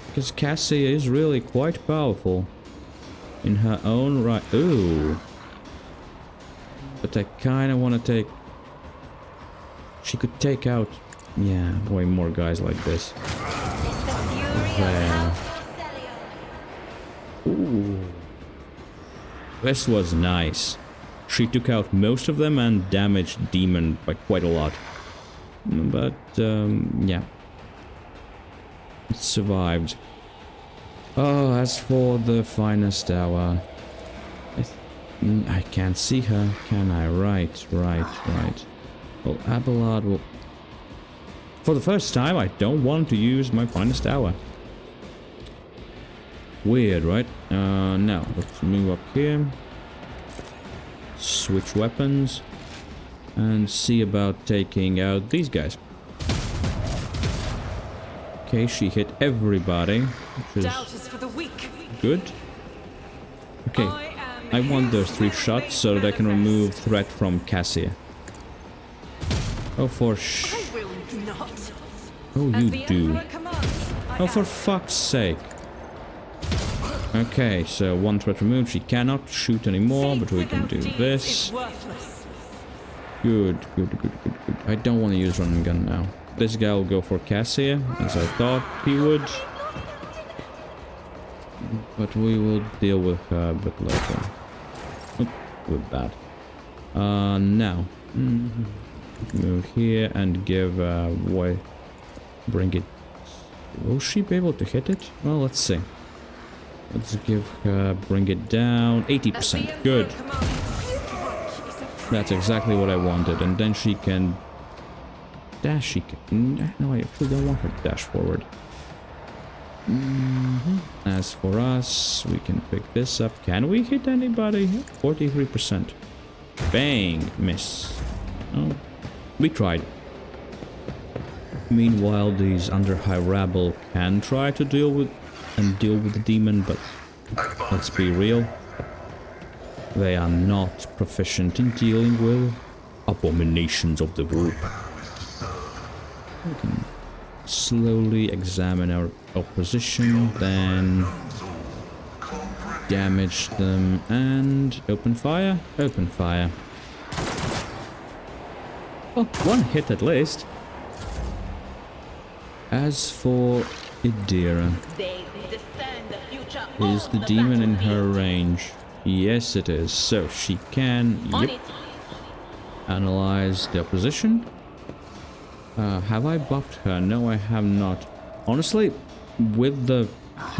[SPEAKER 2] Because Cassie is really quite powerful. In her own right. Ooh. But I kind of want to take... She could take out... yeah, way more guys like this. There. Ooh. This was nice. She took out most of them and damaged Demon by quite a lot. But, yeah. It survived. Oh, as for the finest hour... I can't see her, can I? Right. Well, Abelard will... For the first time, I don't want to use my finest hour. Weird, right? Now, let's move up here. Switch weapons. And see about taking out these guys. Okay, she hit everybody, which is
[SPEAKER 3] for the weak.
[SPEAKER 2] good. Okay, I want those 3 shots so that I can remove threat from Cassia. Oh, for
[SPEAKER 3] I will not.
[SPEAKER 2] Oh,
[SPEAKER 3] As
[SPEAKER 2] you
[SPEAKER 3] the
[SPEAKER 2] do.
[SPEAKER 3] Emperor commands, I
[SPEAKER 2] Oh, for
[SPEAKER 3] act.
[SPEAKER 2] fuck's sake. Okay, so one threat removed. She cannot shoot anymore, but we can do this. Good. I don't want to use run and gun now. This guy will go for Cassia, as I thought he would. But we will deal with her a bit later. With that. Now. Move here and give way. Bring it. Will she be able to hit it? Well, let's see. Let's give her, bring it down. 80%. Good. That's exactly what I wanted. And then she can dash. She can. No, I actually don't want her to dash forward. As for us, we can pick this up. Can we hit anybody? 43%. Bang! Miss. Oh, we tried. Meanwhile, these under high rabble can try to deal with the demon, but let's be real. They are not proficient in dealing with abominations of the group. We can slowly examine our opposition, then damage them and open fire. Open fire. Oh, one hit at least. As for Idira, is the demon in her range? Yes, it is. So she can, analyze the opposition. Have I buffed her? No, I have not. Honestly, with the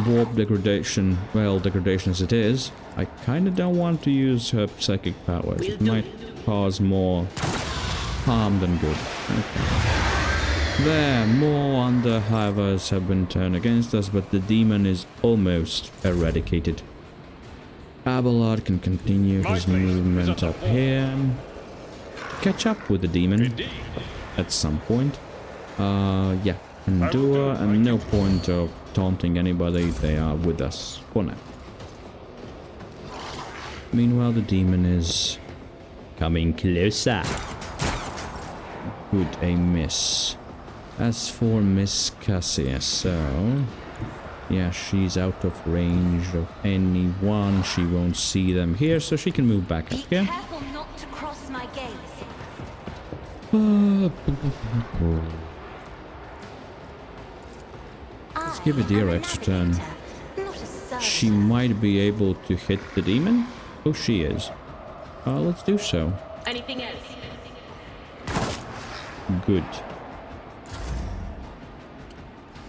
[SPEAKER 2] warp degradation, well, degradation as it is, I kind of don't want to use her psychic powers. It might cause more harm than good. Okay. There, more under-hivers have been turned against us, but the demon is almost eradicated. Abelard can continue his movement up here. Catch up with the demon at some point. Yeah, endure, and no point of taunting anybody, they are with us for now. Meanwhile, the demon is coming closer. Good, a miss. As for Miss Cassia, so yeah, she's out of range of anyone. She won't see them here, so she can move back up here.
[SPEAKER 1] Be careful not to cross my gaze.
[SPEAKER 2] Let's give Idira extra turn. She might be able to hit the demon. Oh, she is. Let's do so.
[SPEAKER 5] Anything else?
[SPEAKER 2] Good.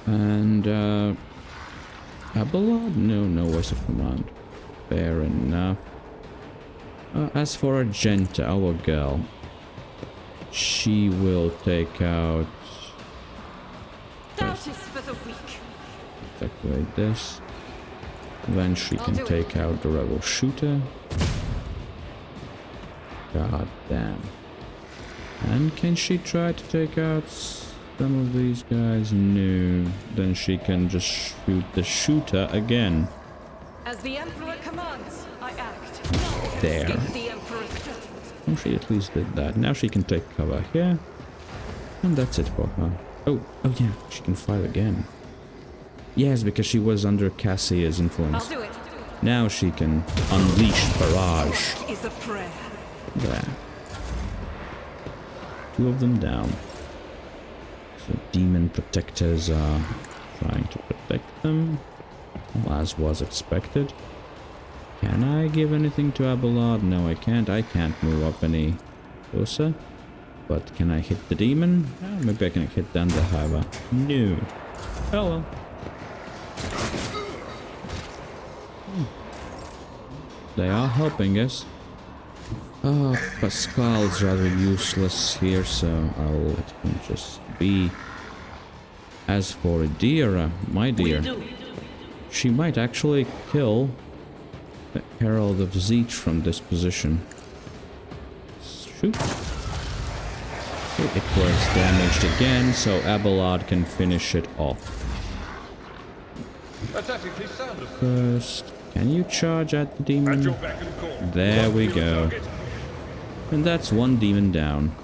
[SPEAKER 2] And, Abelard? No voice of command. Fair enough. As for Argenta, our girl, she will take out...
[SPEAKER 3] For the weak.
[SPEAKER 2] Activate this. Then she can take out the rebel shooter. God damn. And can she try to take out some of these guys? No. Then she can just shoot the shooter again.
[SPEAKER 3] As the Emperor commands, I act.
[SPEAKER 2] There.
[SPEAKER 3] The Emperor's judgment.
[SPEAKER 2] Oh, she at least did that. Now she can take cover here. And that's it for her. Oh yeah, she can fire again. Yes, because she was under Cassia's influence.
[SPEAKER 3] I'll do it.
[SPEAKER 2] Now she can unleash barrage.
[SPEAKER 3] Is a prayer.
[SPEAKER 2] There. 2 of them down. So demon protectors are trying to protect them, as was expected. Can I give anything to Abelard? No, I can't. I can't move up any closer. But can I hit the demon? Oh, maybe I can hit the Underhiver. No. Oh well. They are helping us. Oh, Pascal's rather useless here, so I'll let him just be. As for Idira, my dear, she might actually kill the Herald of Tzeentch from this position. Shoot. It was damaged again, so Abelard can finish it off. First, can you charge at the demon? There we go. And that's 1 demon down.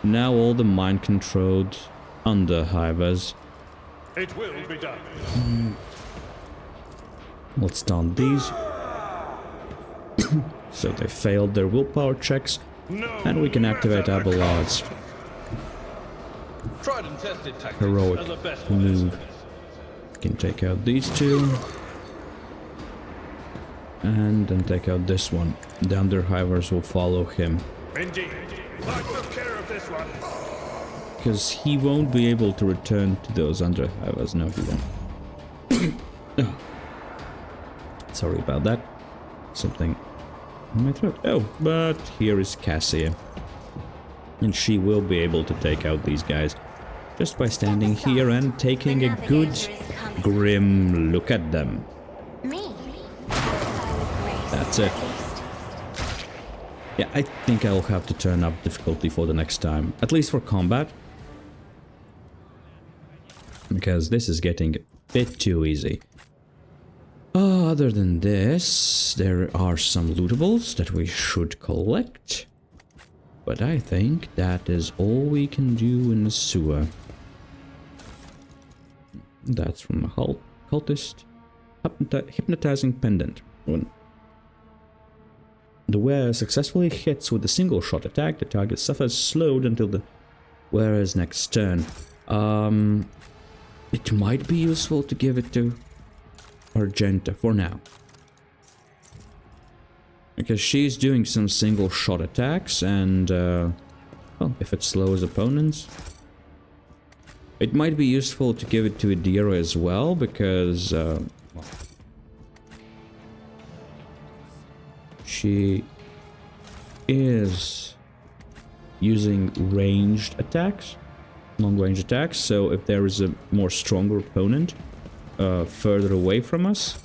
[SPEAKER 2] Now all the mind-controlled underhivers.
[SPEAKER 7] It will be done.
[SPEAKER 2] Let's stun these. So they failed their willpower checks, and we can activate our ballards.
[SPEAKER 7] Tried and tested tactics
[SPEAKER 2] Heroic
[SPEAKER 7] are the best
[SPEAKER 2] move. We can take out these two. And then take out this one. The underhivers will follow him.
[SPEAKER 7] Indeed. I took care of this one.
[SPEAKER 2] Because he won't be able to return to those underhivers. No, he won't. Oh. Sorry about that. Something in my throat. Oh, but here is Cassia. And she will be able to take out these guys just by standing here and taking a good, grim look at them.
[SPEAKER 1] Me?
[SPEAKER 2] That's it. Yeah, I think I'll have to turn up difficulty for the next time. At least for combat. Because this is getting a bit too easy. Other than this, there are some lootables that we should collect. But I think that is all we can do in the sewer. That's from a cultist. Hypnotizing pendant. The wearer successfully hits with a single shot attack. The target suffers slowed until the wearer's next turn. It might be useful to give it to Argenta for now. Because she's doing some single shot attacks and, well, if it slows opponents. It might be useful to give it to Idira as well, because, she is using ranged attacks, long-range attacks, so if there is a more stronger opponent further away from us,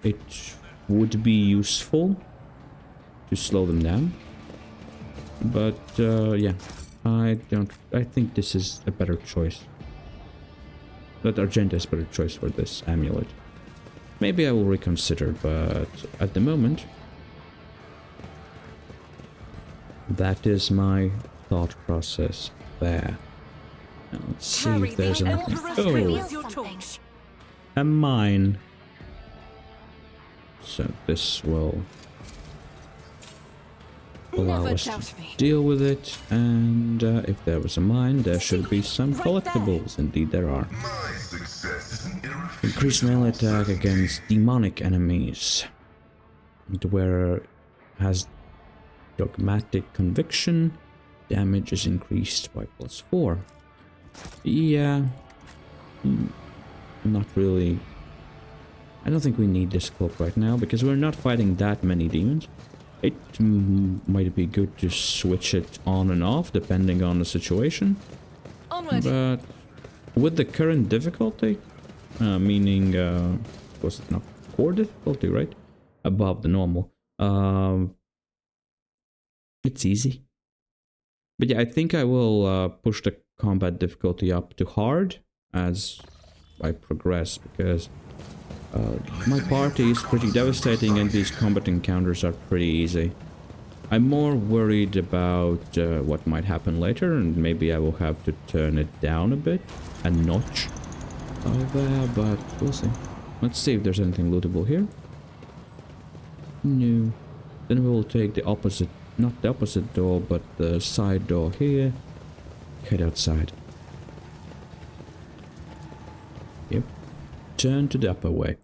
[SPEAKER 2] it would be useful to slow them down. But yeah, I think this is a better choice. That Argenta is a better choice for this amulet. Maybe I will reconsider, but at the moment, that is my thought process there. Now let's see if there's anything. Oh, a mine. So this will allow us to deal with it, and if there was a mine, there should be some collectibles. Indeed there are. Increased melee attack against demonic enemies. The wearer has dogmatic conviction. Damage is increased by +4. Yeah. Not really. I don't think we need this cloak right now, because we're not fighting that many demons. It might be good to switch it on and off, depending on the situation.
[SPEAKER 3] Onward.
[SPEAKER 2] But with the current difficulty, meaning, was it not core difficulty, right? Above the normal. It's easy. But yeah, I think I will push the combat difficulty up to hard as I progress, because my party is pretty devastating and these combat encounters are pretty easy. I'm more worried about what might happen later, and maybe I will have to turn it down a bit, a notch there, but we'll see. Let's see if there's anything lootable here. No. Then we will take the opposite, not the opposite door, but the side door here. Head outside. Yep. Turn to the upper way.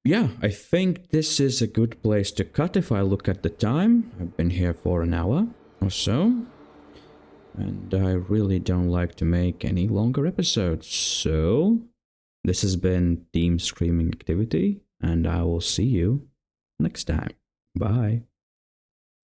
[SPEAKER 2] Yeah, I think this is a good place to cut if I look at the time. I've been here for an hour or so. And I really don't like to make any longer episodes. So, this has been Team Screaming Activity, and I will see you next time. Bye.